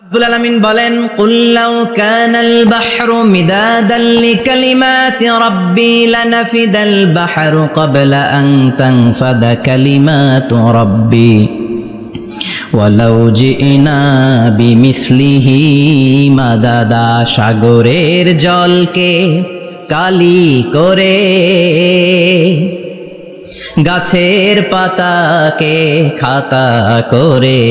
রব্বুল আলামিন বলেন, কুল লাউ কানাল বাহরু মিদাদান লিকালিমাতি রাব্বি লানাফিদাল বাহরু ক্বাবলা আন তানফাদা কালিমাতু রাব্বি ওয়ালাউ জিনা বিমিসলিহি মাদাদা। সাগরের জলকে কালি করে, গাছের পাতাকে খাতা করে,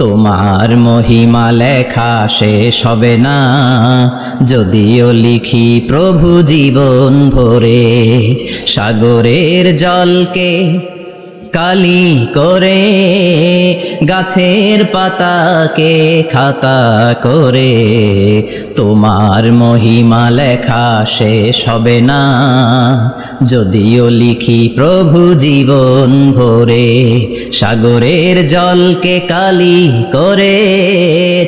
তোমার মহিমা লেখা শেষ হবে না যদিও লিখি প্রভু জীবন ভরে। সাগরের জলকে কালি করে, গাছের পাতাকে খাতা করে, তোমার মহিমা লেখা শেষ হবে না যদিও লিখি প্রভু জীবন ভরে। সাগরের জলকে কালি করে,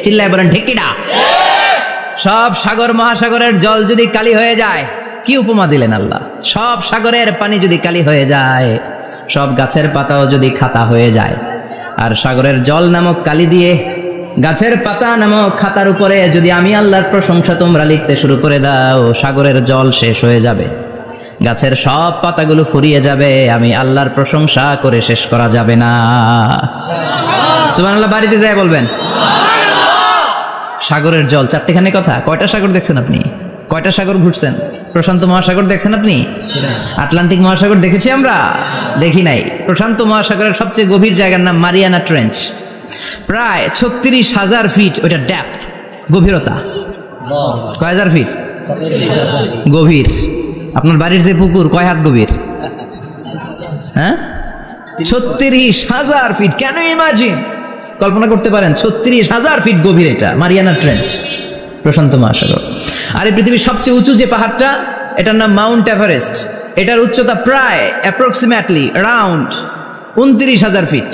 চিল্লায় বলেন ঠিক কিনা? সব সাগর মহাসাগরের জল যদি কালি হয়ে যায়, কি উপমা দিলেন আল্লাহ! সব সাগরের পানি যদি কালি হয়ে যায়, সব গাছের পাতাও যদি খাতা হয়ে যায়, আর সাগরের জল নামক কালি দিয়ে গাছের পাতা নামক খাতার উপরে যদি আমি আল্লাহর প্রশংসা তোমরা লিখতে শুরু করে দাও, সাগরের জল শেষ হয়ে যাবে, গাছের সব পাতাগুলো ফুরিয়ে যাবে, আমি আল্লাহর প্রশংসা করে শেষ করা যাবে না। সুবহানাল্লাহ বাড়িতে যায় বলবেন। সাগরের জল, চারটিখানি কথা। কয়টা সাগর দেখছেন আপনি? কয়টা সাগর ঘুরছেন? প্রশান্ত মহাসাগর দেখছেন আপনি? আটলান্টিক মহাসাগর দেখেছি আমরা? দেখি নাই। প্রশান্ত মহাসাগরের সবচেয়ে গভীর জায়গার নাম মারিয়ানা ট্রেঞ্চ। প্রায় 36,000 ফিট ওইটা ডেপথ, গভীরতা। কয় হাজার ফিট গভীর? আপনার বাড়ির যে পুকুর কয় হাত গভীর? হ্যাঁ, 36,000 ফিট। কেন ইমাজিন, কল্পনা করতে পারেন? 36,000 ফিট গভীর এটা মারিয়ানা ট্রেঞ্চ, প্রশান্ত মহাসাগর। আর এই পৃথিবীর সবচেয়ে উঁচু যে পাহাড়টা, এটার নাম মাউন্ট এভারেস্ট। এটার উচ্চতা প্রায় অ্যাপ্রক্সিমেটলি অ্যারাউন্ড 29,000 ফিট।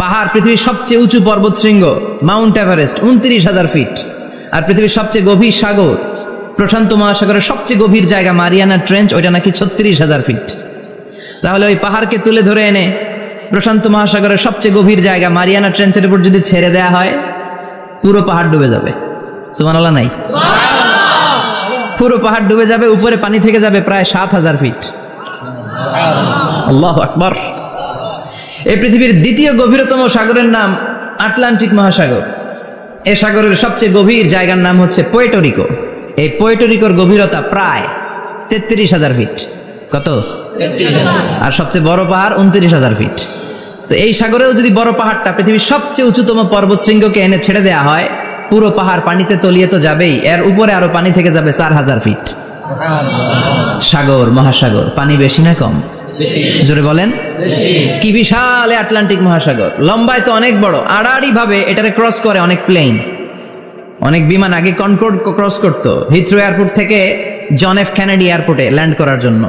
পাহাড়, পৃথিবীর সবচেয়ে উঁচু পর্বত শৃঙ্গ মাউন্ট এভারেস্ট 29,000 ফিট। আর পৃথিবীর সবচেয়ে গভীর সাগর, প্রশান্ত মহাসাগরের সবচেয়ে গভীর জায়গা মারিয়ানা ট্রেঞ্চ, ওইটা নাকি 36,000 ফিট। তাহলে ওই পাহাড়কে তুলে ধরে এনে প্রশান্ত মহাসাগরের সবচেয়ে গভীর জায়গা মারিয়ানা ট্রেঞ্চের উপর যদি ছেড়ে দেয়া হয়, পুরো পাহাড় ডুবে যাবে। সুবহানাল্লাহ নাই? পুরো পাহাড় ডুবে যাবে, উপরে পানি থেকে যাবে প্রায় 7,000 ফিট। আল্লাহু আকবার। এই পৃথিবীর দ্বিতীয় গভীরতম সাগরের নাম আটলান্টিক মহাসাগর। এই সাগরের সবচেয়ে গভীর জায়গার নাম হচ্ছে পুয়ের্টো। এই পুয়ের্টোর গভীরতা প্রায় 33,000 ফিট। কত? 33,000। আর সবচেয়ে বড় পাহাড় 29,000 ফিট। তো এই সাগরেও যদি বড় পাহাড়টা, পৃথিবীর সবচেয়ে উঁচুতম পর্বত শৃঙ্গকে এনে ছেড়ে দেয়া হয়, পুরো পাহাড় পানিতে তলিয়ে তো যাবেই, এর উপরে আরো পানি থেকে যাবে 4,000 ফিট। সাগর, মহাসাগর, পানি বেশি না কম? জোরে বলেন। কি বিশাল আটলান্টিক মহাসাগর! লম্বায় তো অনেক বড়, আড়াআড়ি ভাবে এটারে ক্রস করে অনেক প্লেন, অনেক বিমান। আগে কনকর্ড ক্রস করতো হিথ্রো এয়ারপোর্ট থেকে জন এফ কেনেডি এয়ারপোর্টে ল্যান্ড করার জন্য।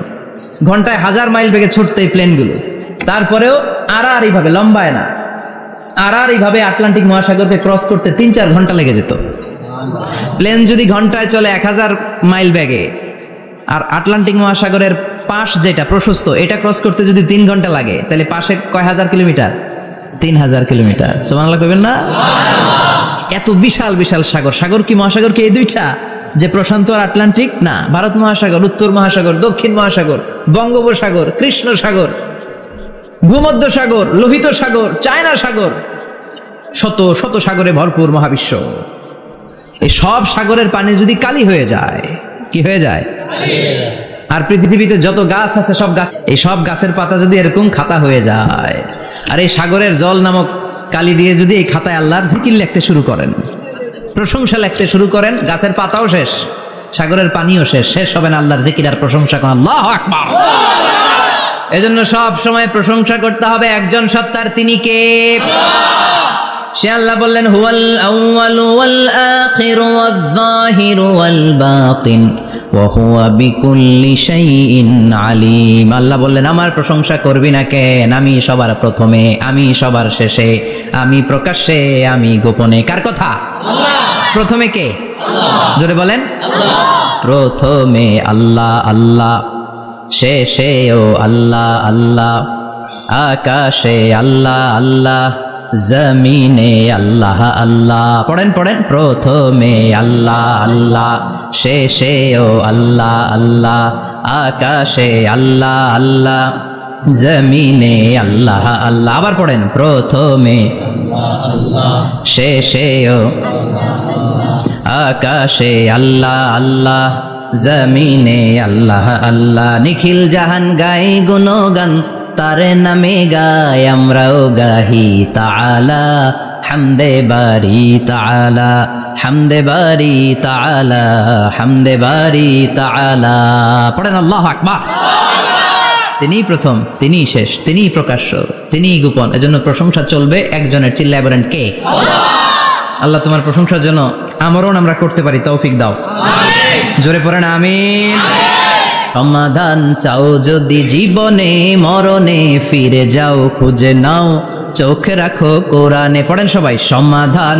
ঘন্টায় 1000 মাইল বেগে ছুটতো এই প্লেনগুলো। তারপরেও আড়াআড়ি ভাবে, লম্বায় না, আড়াআড়ি ভাবে আটলান্টিক মহাসাগরকে ক্রস করতে 3-4 ঘন্টা লেগে যেত। প্লেন যদি ঘন্টায় চলে 1000 মাইল বেগে, আর আটলান্টিক মহাসাগরের পাশ যেটা প্রশস্ত, এটা ক্রস করতে যদি 3 ঘন্টা লাগে, তাহলে পাশে কয় হাজার কিলোমিটার? 3000 কিলোমিটার। সুবহানাল্লাহ কইবেন না? এত বিশাল বিশাল সাগর। সাগর কি, মহাসাগর কি এই দুইটা, যে প্রশান্ত আর আটলান্টিক? না, ভারত মহাসাগর, উত্তর মহাসাগর, দক্ষিণ মহাসাগর, বঙ্গোপসাগর, কৃষ্ণ সাগর, ভূমধ্য সাগর, লোহিত সাগর, চায়না সাগর, শত শত সাগরে ভরপুর মহাবিশ্ব। এই সব সাগরের পানি যদি কালি হয়ে যায়, কি হয়ে যায়? আর পৃথিবীতে যত গাছ আছে সব গাছ, এই সব গাছের পাতা যদি এরকম খাতা হয়ে যায়, আর এই সাগরের জল নামক কালি দিয়ে যদি এই খাতায় আল্লাহর জিকির লিখতে শুরু করেন, প্রশংসা লিখতে শুরু করেন, গাছের পাতাও শেষ, সাগরের পানিও শেষ, শেষ হবে না আল্লাহর জিকির আর প্রশংসা করেন। আল্লাহু আকবার। এজন্য সব সময় প্রশংসা করতে হবে একজন সত্তার, তিনি কে? সে আল্লাহ বললেন, হুয়াল আউয়ালু ওয়াল আখিরু ওয়াজ যাহিরু ওয়াল বাতিন ওয়া হুয়া বিকুল্লি শাইইন আলিম। আল্লাহ বললেন, আমার প্রশংসা করবি না কেন? আমি সবার প্রথমে, আমি সবার শেষে, আমি প্রকাশ্যে, আমি গোপনে। কার কথা? আল্লাহ। প্রথমে কে? আল্লাহ। জোরে বলেন। আল্লাহ। প্রথমে আল্লাহ আল্লাহ, শেষেও আল্লাহ আল্লাহ, আকাশে আল্লাহ আল্লাহ, জমিনে আল্লাহ আল্লাহ। পড়েন পড়েন, প্রথমে আল্লাহ আল্লাহ, শেষেও আল্লাহ আল্লাহ, আকাশে আল্লাহ আল্লাহ, জমিনে আল্লাহ আল্লাহ। আবার পড়েন, প্রথমে শেষেও আকাশে আল্লাহ আল্লাহ, জমিনে আল্লাহ আল্লাহ। নিখিল জাহান গাই গুণগান, তার নামে গাই আমরাও গাহি তাআলা, হামদে বারি তাআলা, হামদে বারি তাআলা, হামদে বারি তাআলা। পড়েন আল্লাহু আকবার। তিনিই প্রথম, তিনিই শেষ, তিনিই প্রকাশ্য, তিনিই গোপন। এজন্য প্রশংসা চলবে একজনের। চিল্লায় বলেন কে? আল্লাহ তোমার প্রশংসার জন্য আমরণ আমরা করতে পারি, তৌফিক দাও। জোরে পড়েন আমিন। সমাধান চাও যদি জীবনে মরণে, ফিরে যাও খুঁজে নাও চোখ রাখো কোরআনে। পড়েন সবাই, সমাধান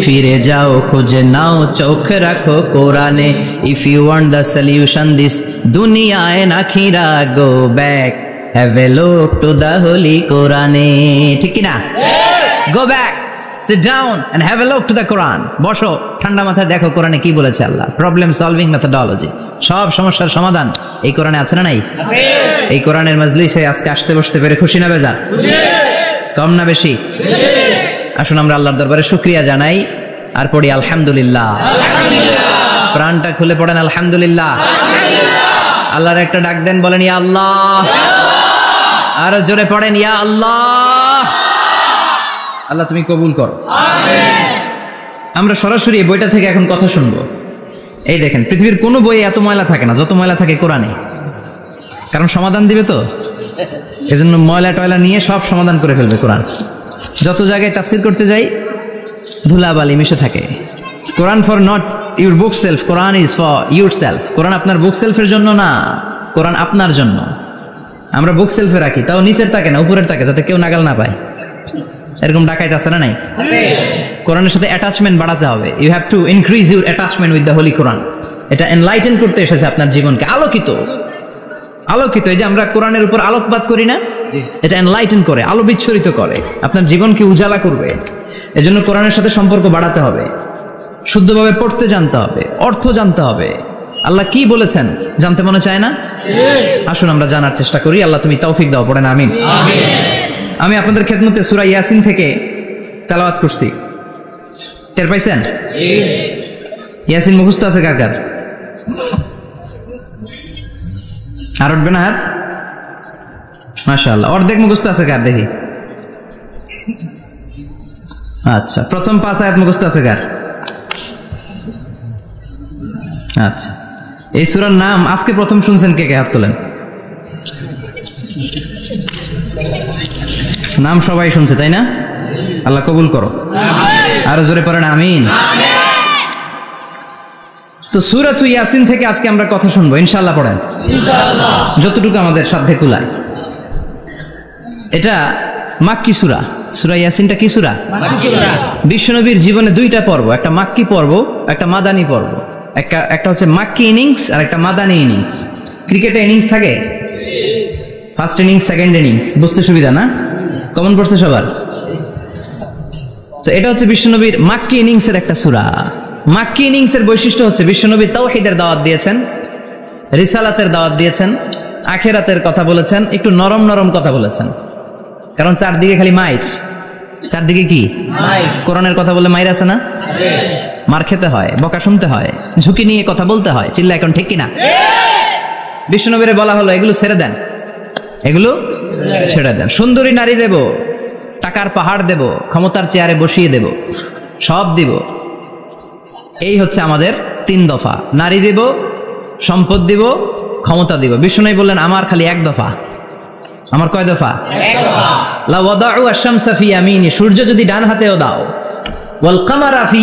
ফিরে যাও খুঁজে নাও চোখ রাখো কোরআনে। If you want the solution this দুনিয়া এন্ড আখিরা, go back have a look to the holy কোরআনে। ঠিক কি না? Go back, sit down and have a look to the Quran. বসো, ঠান্ডা মাথায় দেখো কোরআনে কি বলেছে আল্লাহ। প্রবলেম সলভিং মেথোডোলজি, সব সমস্যার সমাধান এই কোরআনে আছে না নাই? আছে। এই কোরআনের মজলিসে আজকে আসতে বসতে পেরে খুশি না বেজার? খুশি। কম না বেশি? বেশি। আসুন আমরা আল্লাহর দরবারে শুকরিয়া জানাই আর পড়ি আলহামদুলিল্লাহ। আলহামদুলিল্লাহ। প্রাণটা খুলে পড়েন আলহামদুলিল্লাহ। আলহামদুলিল্লাহ। আল্লাহর একটা ডাক দেন, বলেন ইয়া আল্লাহ। আরো জোরে পড়েন ইয়া আল্লাহ। আল্লাহ তুমি কবুল করো। আমিন। আমরা সরাসরি এই বইটা থেকে এখন কথা শুনবো। এই দেখেন, পৃথিবীর কোনো বইয়ে এত ময়লা থাকে না যত ময়লা থাকে কোরআনে। কারণ সমাধান দিবে তো, এজন্য ময়লা টয়লা নিয়ে সব সমাধান করে ফেলবে কোরআন। যত জায়গায় তাফসির করতে যাই ধুলাবালি মিশে থাকে। Quran for not your bookshelf, Quran is for yourself. Quran আপনার বুক সেলফের জন্য না, কোরআন আপনার জন্য। আমরা বুক সেলফে রাখি, তাও নিচের থাকে না, উপরের থাকে, যাতে কেউ নাগাল না পায়। এরকম ডাকাইতে আছে না নাই? কোরআনের সাথে অ্যাটাচমেন্ট বাড়াতে হবে। You have to increase your attachment with the holy Quran. এটা এনলাইটেন করতে এসেছে আপনার জীবনকে, আলোকিত আলোকিত। এই যে আমরা কোরআনের উপর আলোকপাত করি না, এটা এনলাইটেন করে, আলো বিচ্ছুরিত করে, আপনার জীবনকে উজালা করবে। এজন্য কোরআনের সাথে সম্পর্ক বাড়াতে হবে, শুদ্ধভাবে পড়তে জানতে হবে, অর্থ জানতে হবে। আল্লাহ কি বলেছেন জানতে মনে চায় না? আসুন আমরা জানার চেষ্টা করি। আল্লাহ তুমি তৌফিক দাও, পড়েন আমিন। আমি আপনাদের খেদমতে সূরা ইয়াসিন থেকে তেলাওয়াত করছি, টের পাইছেন? ইয়াসিন মুখস্থ আছে কার কার? আর উঠবে না হাত? মাশাআল্লাহ। অর্ধেক মুখস্থ আছে কার দেখি? আচ্ছা, প্রথম 5 আয়াত মুখস্থ আছে কার? আচ্ছা, এই সূরার নাম আজকে প্রথম শুনছেন কে কে? হাত তোলেন। নাম সবাই শুনছে তাই না? আল্লাহ কবুল করো। আরো জোরে পড়েন আমিন। তো সূরাতুল ইয়াসিন থেকে আজকে আমরা কথা শুনবো ইনশাআল্লাহ। পড়েন ইনশাআল্লাহ, যতটুকু আমাদের সাধ্যে কুলায়। এটা মাক্কি সূরা। সূরা ইয়াসিনটা কি সূরা? মাক্কি সূরা। বিশ্বনবীর জীবনে দুইটা পর্ব, একটা মাক্কি পর্ব, একটা মাদানী পর্ব। একটা হচ্ছে মাক্কি ইনিংস আর একটা মাদানী ইনিংস। ক্রিকেটে ইনিংস থাকে, ফার্স্ট ইনিংস, সেকেন্ড ইনিংস, বুঝতে সুবিধা না? কমন পড়ছে সবার? তো এটা হচ্ছে বিশ্বনবীর মাক্কি ইনিংসের একটা সূরা। মাক্কি ইনিংসের বৈশিষ্ট্য হচ্ছে বিশ্বনবী তাওহীদের দাওয়াত দিয়েছেন, রিসালাতের দাওয়াত দিয়েছেন, আখিরাতের কথা বলেছেন, একটু নরম নরম কথা বলেছেন। কারণ চারদিকে খালি মাইর, চারদিকে কি মাইর। কোরআনের কথা বলে মাইর আছে না? মার খেতে হয়, বকা শুনতে হয়, ঝুঁকি নিয়ে কথা বলতে হয়। চিল্লা এখন ঠিক কিনা? বিশ্বনবীরে বলা হলো এগুলো ছেড়ে দেন, এগুলো ছেড়ে দেন। সুন্দরী নারী দেব, টাকার পাহাড় দেব, ক্ষমতার চেয়ারে বসিয়ে দেব, সব দিব। এই হচ্ছে আমাদের 3 দফা। নারী দিব, সম্পদ দিব, ক্ষমতা দিব। বিষ্ণু বললেন আমার খালি 1 দফা। আমার কয় দফা? 1 দফা। লা ওয়াদাউ আশ-শামসা ফি ইয়ামিনি, সূর্য যদি ডান হাতেও দাও, ওয়াল কামারা ফি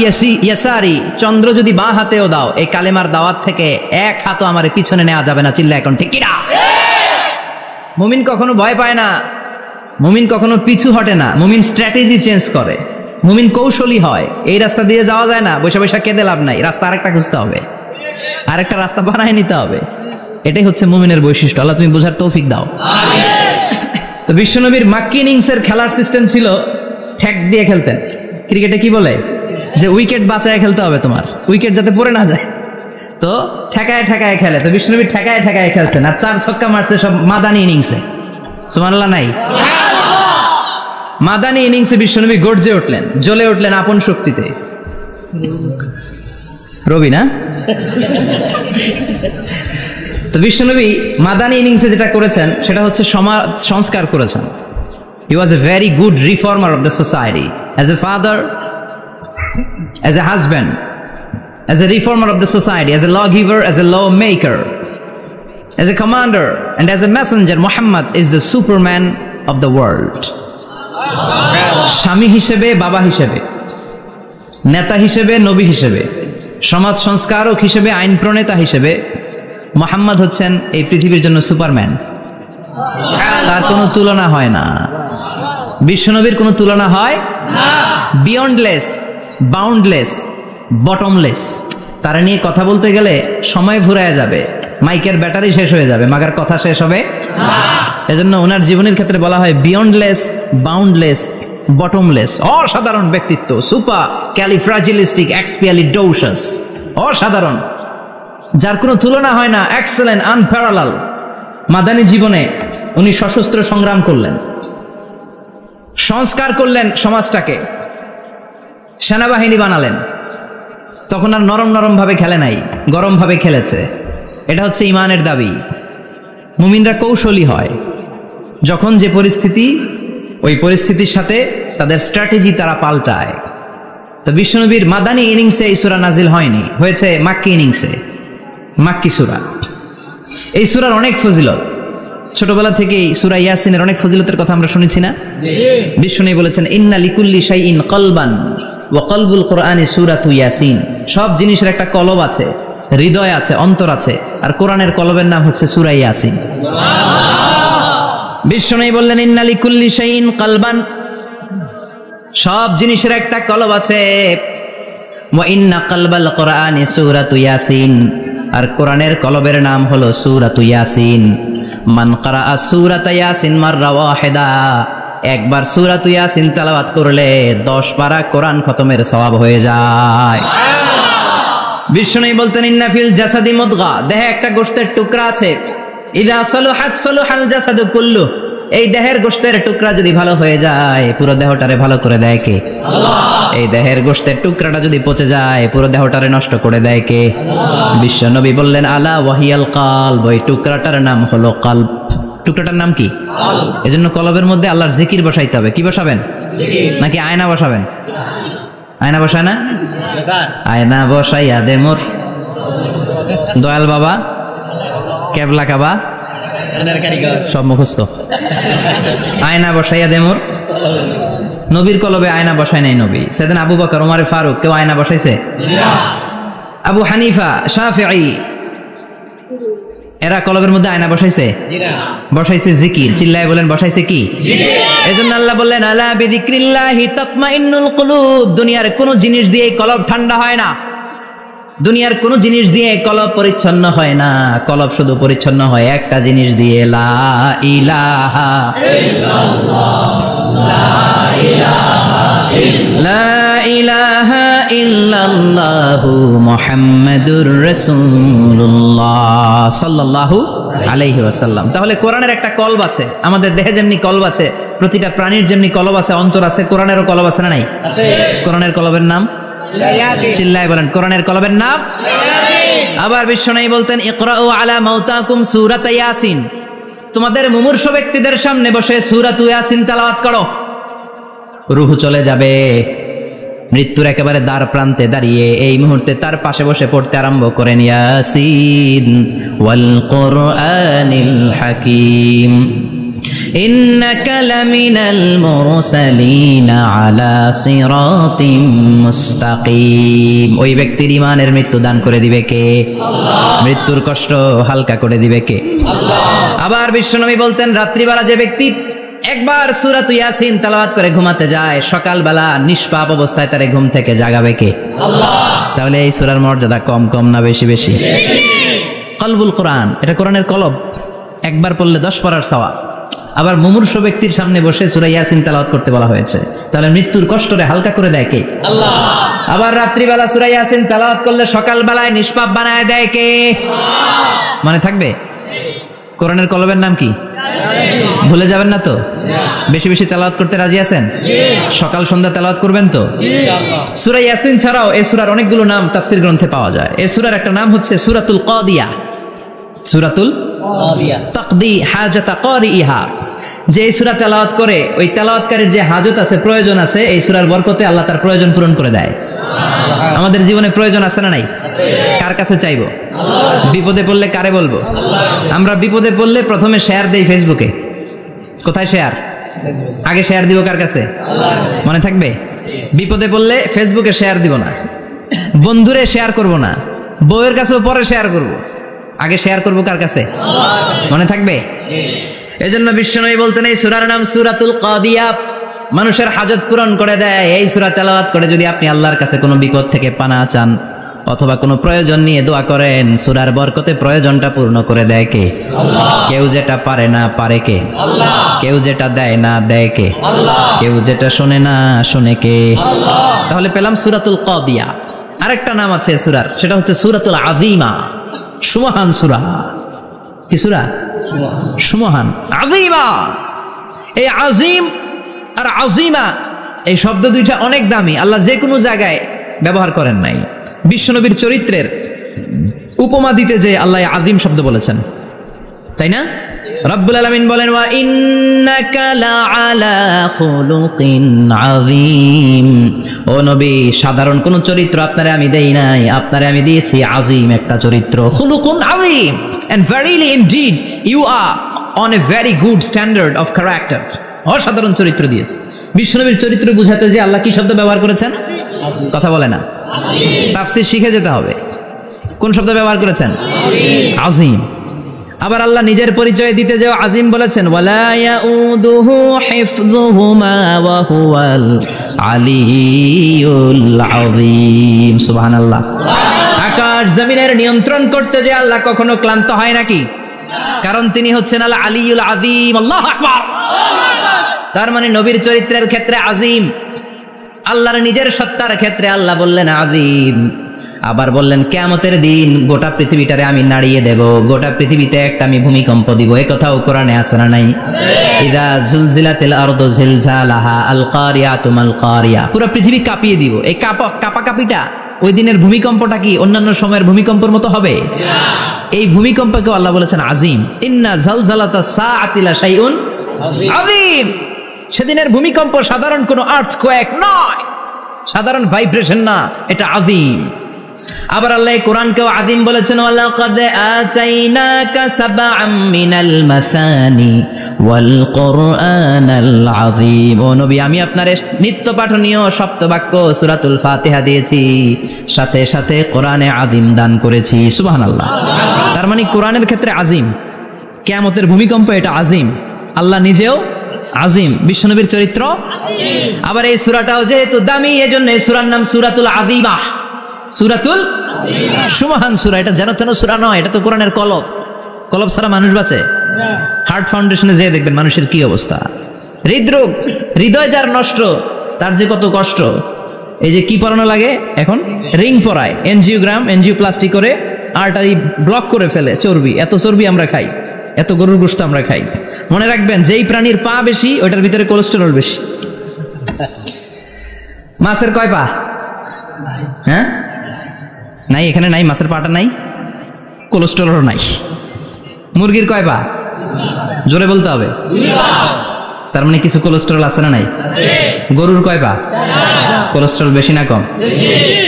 ইয়াসারি, চন্দ্র যদি বাঁ হাতেও দাও, এই কালেমার দাওয়াত থেকে 1 হাতও আমার পিছনে নেওয়া যাবে না। চিল্লা এখন ঠিক কিনা? মুমিন কখনো ভয় পায় না, মুমিন কখনো পিছু হটে না, মুমিন স্ট্র্যাটেজি চেঞ্জ করে, মুমিন কৌশলী হয়। এই রাস্তা দিয়ে যাওয়া যায় না, বৈশা বৈশা কেঁদে লাভ নাই, রাস্তা আরেকটা খুঁজতে হবে, আরেকটা রাস্তা বানায় নিতে হবে। এটাই হচ্ছে মুমিনের বৈশিষ্ট্য। আল্লাহ তুমি বোঝার তৌফিক দাও। তো তো বিশ্বনবীর মাক্কি ইনিংসের খেলার সিস্টেম ছিল ঠ্যাক দিয়ে খেলতেন। ক্রিকেটে কি বলে যে উইকেট বাঁচায় খেলতে হবে, তোমার উইকেট যাতে পড়ে না যায়, তো ঠেকায় ঠেকায় খেলে। তো বিশ্বনবী ঠেকায় ঠেকায় খেলছেন, আর 4 ছক্কা মারছে সব মাদানি ইনিংসে। সুবহানাল্লাহ নাই? মাদানি ইনিংসে বিশ্বনবী গর্জে উঠলেন, জ্বলে উঠলেন আপন শক্তিতে। রবি না? তো বিশ্বনবী মাদানি ইনিংসে যেটা করেছেন সেটা হচ্ছে সমাজ সংস্কার করেছেন। He was a very good reformer of the society. As a father, as a husband, as a reformer of the society, as a lawgiver, as a lawmaker, as a commander, and as a messenger, Muhammad is the Superman of the world. স্বামী হিসেবে, বাবা হিসেবে, নেতা হিসেবে, নবী হিসেবে, সমাজ সংস্কারক হিসেবে, আইন প্রণেতা হিসেবে মুহাম্মদ হচ্ছেন এই পৃথিবীর জন্য সুপারম্যান। তার কোনো তুলনা হয় না, বিশ্বনবীর কোনো তুলনা হয় না। Beyondless, boundless, bottomless. তার নিয়ে কথা বলতে গেলে সময় ফুরায় যাবে, মাইকের ব্যাটারি শেষ হয়ে যাবে, মাগার কথা শেষ হবে না। এজন্য ওনার জীবনের ক্ষেত্রে বলা হয় বিয়ন্ডলেস, বাউন্ডলেস, বটমলেস। অসাধারণ ব্যক্তিত্ব, সুপার ক্যালিফ্রাজিলিস্টিক এক্সপিয়ালিডোসাস, অসাধারণ, যার কোনো তুলনা হয় না, এক্সেলেন্ট, আনপ্যারালাল। মাদানী জীবনে উনি সশস্ত্র সংগ্রাম করলেন, সংস্কার করলেন সমাজটাকে, সেনাবাহিনী বানালেন। তখন আর নরম নরম ভাবে খেলে নাই, গরম ভাবে খেলেছে। এটা হচ্ছে ইমানের দাবি। মুমিনরা কৌশলী হয়, যখন যে পরিস্থিতি, ওই পরিস্থিতির সাথে তাদের স্ট্র্যাটেজি তারা পাল্টায়। তো বিশ্বনবীর মাদানী ইনিংসে এই সূরা নাজিল হয়নি, হয়েছে মাক্কি ইনিংসে, মাক্কি সূরা। এই সূরার অনেক ফজিলত, ছোটবেলা থেকেই সূরা ইয়াসিনের অনেক ফজিলতের কথা আমরা শুনেছি না? বিশ্বনবী বলেছেন ইন্না লিকুল্লি শাইইন কলবান ওয়া কলবুল কোরআনি সূরাতু ইয়াসিন। সব জিনিসের একটা কলব আছে, হৃদয় আছে, অন্তর আছে, আর কোরআনের কলবের নাম হচ্ছে সূরা ইয়াসিন। বিশ্বনবী বললেন ইন্না লিকুল্লি শাইইন কলবান, সব জিনিসের একটা কলব আছে। ওয়া ইন্না কলবাল কোরআনি সূরাতু ইয়াসিন, আর কোরআনের কলবের নাম হলো সূরাতু ইয়াসিন। মান ক্বারাআ সূরাতা ইয়াসিন মাররা ওয়াহিদা, একবার সূরাতু ইয়াসিন তেলাওয়াত করলে 10 পারা কোরআন খতমের সওয়াব হয়ে যায়। বিশ্বনবী বলতেন ইন্না ফিল জাসাদি মুদগা, দেহে একটা গোশতের টুকরা আছে, ইযা সালুহাত সালুহাল জাসাদু কুল্লু, এই দেহের গোশতের টুকরা যদি ভালো হয়ে যায় পুরো দেহটারে ভালো করে দেয় কে? আল্লাহ। এই দেহের গোশতের টুকরাটা যদি পচে যায় পুরো দেহটারে নষ্ট করে দেয় কে? আল্লাহ। বিশ্বনবী বললেন আলা ওয়াহিয়াল কলব, ওই টুকরাটার নাম হলো কলব। টুকরাটার নাম কি? কলব। এজন্য কলবের মধ্যে আল্লাহর জিকির বসাইতে হবে। কি বসাবেন? জিকির। নাকি আয়না বসাবেন? আয়না বসায় না? আয়না বসাইয়া দে মোর দয়াল বাবা, কেবলা কাবা, সব মুখস্থ। আয়না বসাইয়া দে মোর, নবীর কলবে আয়না বসায় নাই নবী। সেদিন আবু বকর, ওমর ফারুক, কেউ আয়না বসাইছে? আবু হানিফা, শাফিঈ, এরা কলবের মধ্যে আয়না বসাইছে? বসাইছে জিকির। চিল্লায় বলেন বসাইছে কি? এজন্য আল্লাহ বললেন আলা বিযিক্রিল্লাহি তাতমাইন্নুল কুলুব। দুনিয়ার কোনো জিনিস দিয়ে কলব ঠান্ডা হয় না, দুনিয়ার কোনো জিনিস দিয়ে কলব পরিচ্ছন্ন হয় না। কলব শুধু পরিচ্ছন্ন হয় একটা জিনিস দিয়ে, লা ইলাহা ইল্লাল্লাহ, লা ইলাহা ইল্লাল্লাহ, লা ইলাহা ইল্লাল্লাহু মুহাম্মাদুর রাসূলুল্লাহ সাল্লাল্লাহু আলাইহি ওয়াসাল্লাম। তাহলে কোরআনের একটা কলব আছে, আমাদের দেহে যেমনি কলব আছে, প্রতিটা প্রাণীর যেমনি কলব আছে, অন্তর আছে, কোরআনেরও কলব আছে না নাই? আছে। কোরআনের কলবের নাম? চিল্লায় বলেন কোরআনের কলবের নাম? আবার বিশ্বনবী বলতেন ইকরাউ আলা মাউতাকুম সূরাতা ইয়াসিন, তোমাদের মুমূর্ষ ব্যক্তিদের সামনে বসে সূরাতু ইয়াসিন তেলাওয়াত করো। রূহ চলে যাবে, মৃত্যুর একেবারে দ্বার প্রান্তে দাঁড়িয়ে এই মুহূর্তে তার পাশে বসে পড়তে আরম্ভ করেন ইয়াসিন ওয়াল কুরআনিল হাকীম ইন্নাকা লামিনাল মুরসালিনা আলা সিরাতিম মুস্তাকিম। ওই ব্যক্তির ঈমানের মৃত্যু দান করে দিবে কে? আল্লাহ। মৃত্যুর কষ্ট হালকা করে দিবে কে? আল্লাহ। আবার বিশ্বনবী বলতেন রাত্রিবেলা যে ব্যক্তি একবার সূরাতু ইয়াসিন তেলাওয়াত করে ঘুমাতে যায়, সকালবেলা নিষ্পাপ অবস্থায় তারে ঘুম থেকে জাগাবে কে? আল্লাহ। তাহলে এই সূরার মর্যাদা কম কম না বেশি বেশি? কলবুল কোরআন, এটা কোরআনের কলব। একবার পড়লে 10 পারার সওয়াব। আবার মুমূর্ষু ব্যক্তির সামনে বসে সূরা ইয়াসিন তেলাওয়াত করতে বলা হয়েছে, তাহলে মৃত্যুর কষ্টরে হালকা করে দেয় কে? আল্লাহ। আবার রাত্রিবেলা সূরা ইয়াসিন তেলাওয়াত করলে সকালবেলায় নিষ্পাপ বানায় দেয় কে? আল্লাহ। মনে থাকবে? কোরআনের কলমের নাম কি? ভুলে যাবেন না তো? বেশি বেশি তেলাওয়াত করতে রাজি আছেন? সকাল সন্ধ্যা তেলাওয়াত করবেন তো? সূরা ইয়াসিন ছাড়াও এই সূরার অনেকগুলো নাম তাফসীর গ্রন্থে পাওয়া যায়। এই সূরার একটা নাম হচ্ছে সূরাতুল কাদিয়া। সূরাতুল কাদিয়া, তাকদি হাজাতা কারিহা। যে এই সূরা তেলাওয়াত করে ওই তেলাওয়াতকারীর যে হাজত আছে, প্রয়োজন আছে, এই সূরার বরকতে আল্লাহ তার প্রয়োজন পূরণ করে দেয়। আমাদের জীবনে প্রয়োজন আছে না নাই? কার কাছে চাইবো? বিপদে পড়লে কারে বলবো? আমরা বিপদে পড়লে প্রথমে শেয়ার দেই ফেসবুকে। কোথায় শেয়ার? আগে শেয়ার দিব কার কাছে? মনে থাকবে? বিপদে পড়লে ফেসবুকে শেয়ার দিব না, বন্ধুরে শেয়ার করব না, বউয়ের কাছেও পরে শেয়ার করব, আগে শেয়ার করব কার কাছে? মনে থাকবে? এজন্য বিশ্বনবী বলতেন এই সূরার নাম সূরাতুল কাদিয়া, মানুষের হাজত পূরণ করে দেয়। এই সূরা তেলাওয়াত করে যদি আপনি আল্লাহর কাছে কোনো বিপদ থেকে পানা চান অথবা কোনো প্রয়োজন নিয়ে দোয়া করেন, সূরার বরকতে প্রয়োজনটা পূর্ণ করে দেয় কে? আল্লাহ। কেউ যেটা পারে না পারে কে? আল্লাহ। কেউ যেটা দেয় না দেয় কে? আল্লাহ। কেউ যেটা শোনে না শোনে কে? আল্লাহ। তাহলে পেলাম সূরাতুল কাদিয়া। আরেকটা নাম আছে সূরার, সেটা হচ্ছে সূরাতুল আযীমা, সুমহান সূরা। কি সূরা? সুমহান, আযীমা। এই আযীম আর আযীমা এই শব্দ দুইটা অনেক দামি, আল্লাহ যে কোনো জায়গায় ব্যবহার করেন নাই। বিশ্বনবীর চরিত্রের উপমা দিতে যে আল্লাহ আযীম শব্দ বলেছেন, তাই না? রব্বুল আলামিন বলেন ওয়া ইন্নাকা লাআলা খুলুকিন আযীম। ও নবী, সাধারণ কোন চরিত্র আপনারে আমি দেই নাই, আপনারে আমি দিয়েছি আযীম একটা চরিত্র, খুলুকুন আযীম। And verily indeed you are on a very good standard of character. অসাধারণ চরিত্র দিয়েছে। বিশ্বনবীর চরিত্র বুঝাতে যে আল্লাহ কি শব্দ ব্যবহার করেছেন? কথা বলে না, তাফসীর শিখে যেতে হবে। কোন শব্দ ব্যবহার করেছেন? আযীম। আবার আল্লাহ নিজের পরিচয় দিতে যে আযীম বলেছেন, ওয়ালা ইয়াউদুহু হিফযুহুমা ওয়া হুয়াল আলিয়্যুল আযীম। সুবহানাল্লাহ। আকাশ জমিনের নিয়ন্ত্রণ করতে যে আল্লাহ কখনো ক্লান্ত হয় নাকি? কারণ তিনি হচ্ছেন আল আলিয়্যুল আযীম। আল্লাহু আকবার। তার মানে নবীর চরিত্রের ক্ষেত্রে আযীম, আল্লাহর নিজের সত্তার ক্ষেত্রে আল্লাহ বললেন আযীম। আবার বললেন কিয়ামতের দিন গোটা পৃথিবীটারে আমি নাড়িয়ে দেব, গোটা পৃথিবীতে একটা আমি ভূমিকম্প দিব। এই কথাও কোরআনে আছে না নাই? ইযা জুলজিলাতিল আরদু জিলজালাহা আল কারিয়াতু মাল কারিয়া। পুরো পৃথিবী কাঁপিয়ে দিব। এই কাঁপাকাঁপিটা ওই দিনের ভূমিকম্পটা কি অন্যান্য সময়ের ভূমিকম্পের মতো হবে? এই ভূমিকম্পকে আল্লাহ বলেছেন আযীম। ইন্না জালজালাতাস সাআতি লা শাইউন আযীম। সেদিনের ভূমিকম্প সাধারণ কোনো আর্থকোয়েক নয়, সাধারণ ভাইব্রেশন না, এটা আযীম। আবার আল্লাহ কোরআনকেও আযীম বলেছেন, ওয়ালাকাদ আতাইনাকা সাবআম মিনাল মাসানি ওয়াল কুরআনাল আযীম। ও নবী, আমি আপনারে নিত্য পাঠনীয় সপ্তবাক্য সূরাতুল ফাতিহা দিয়েছি, সাথে সাথে কোরআনে আযীম দান করেছি। সুবহানাল্লাহ। তার মানে কোরআনের ক্ষেত্রে আযীম, কিয়ামতের ভূমিকম্প এটা আযীম। আল্লাহ নিজেও আযীম, বিশ্বনবীর চরিত্র আবার এই সূরাটাও যেহেতু দামি, এজন্য এই সূরার নাম সূরাতুল আযীমা, সূরাতুল সুমহান সূরা। এটা যেন তেন সূরা নয়, এটা তো কোরআনের কলব। কলব ছাড়া মানুষ বাঁচে? হার্ট ফাউন্ডেশনে যেয়ে দেখবেন মানুষের কি অবস্থা। হৃদরোগ, হৃদয় যার নষ্ট, তার যে কত কষ্ট। এই যে কি পরানো লাগে এখন? রিং পরায়, এনজিওগ্রাম, এনজিওপ্লাস্টি করে আর্টারি ব্লক করে ফেলে। চর্বি, এত চর্বি আমরা খাই, এত গরুর গোশত আমরা খাই। মনে রাখবেন, যেই প্রাণীর পা বেশি ওইটার ভিতরে কোলেস্টেরল বেশি। মাছের কয় পা? হ্যাঁ, নাই, এখানে নাই, মাছের পাটা নাই, কোলেস্টেরল নাই। মুরগির কয় পা? জোরে বলতে হবে। তার মানে কিছু কোলেস্টেরল আছে না নাই? গরুর কয় পা? কোলেস্টেরল বেশি না কম?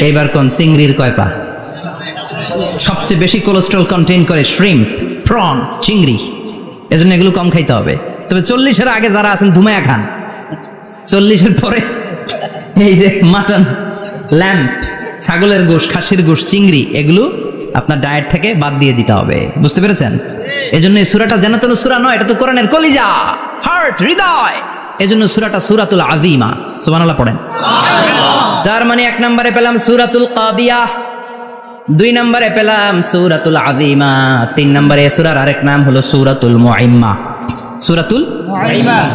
এইবার কোন চিংড়ির কয় পা? সবচেয়ে বেশি কোলেস্টেরল কন্টেইন করে শ্রিম্প, প্রন, চিংড়ি। এজন্য এগুলো কম খাইতে হবে। তবে 40-এর আগে যারা আছেন ধুমায়া খান, 40-এর পরে এই যে মাটন, ল্যাম্প, ছাগলের গোশ, খাসির গোশ, চিংড়ি, এগুলো আপনার ডায়েট থেকে বাদ দিয়ে দিতে হবে। বুঝতে পেরেছেন? এজন্য এই সূরাটা যেন তেন সূরা নয়, এটা তো কোরআনের কলিজা, হার্ট, হৃদয়। এজন্য সূরাটা সূরাতুল আযীমা। সুবহানাল্লাহ পড়েন। তার মানে 1 নম্বরে পেলাম সূরাতুল কাদিয়া, 2 নম্বরে পেলাম সূরাতুল আযীমা, 3 নম্বরে সূরার আরেক নাম হলো সূরাতুল মুইম্মা। সূরাতুল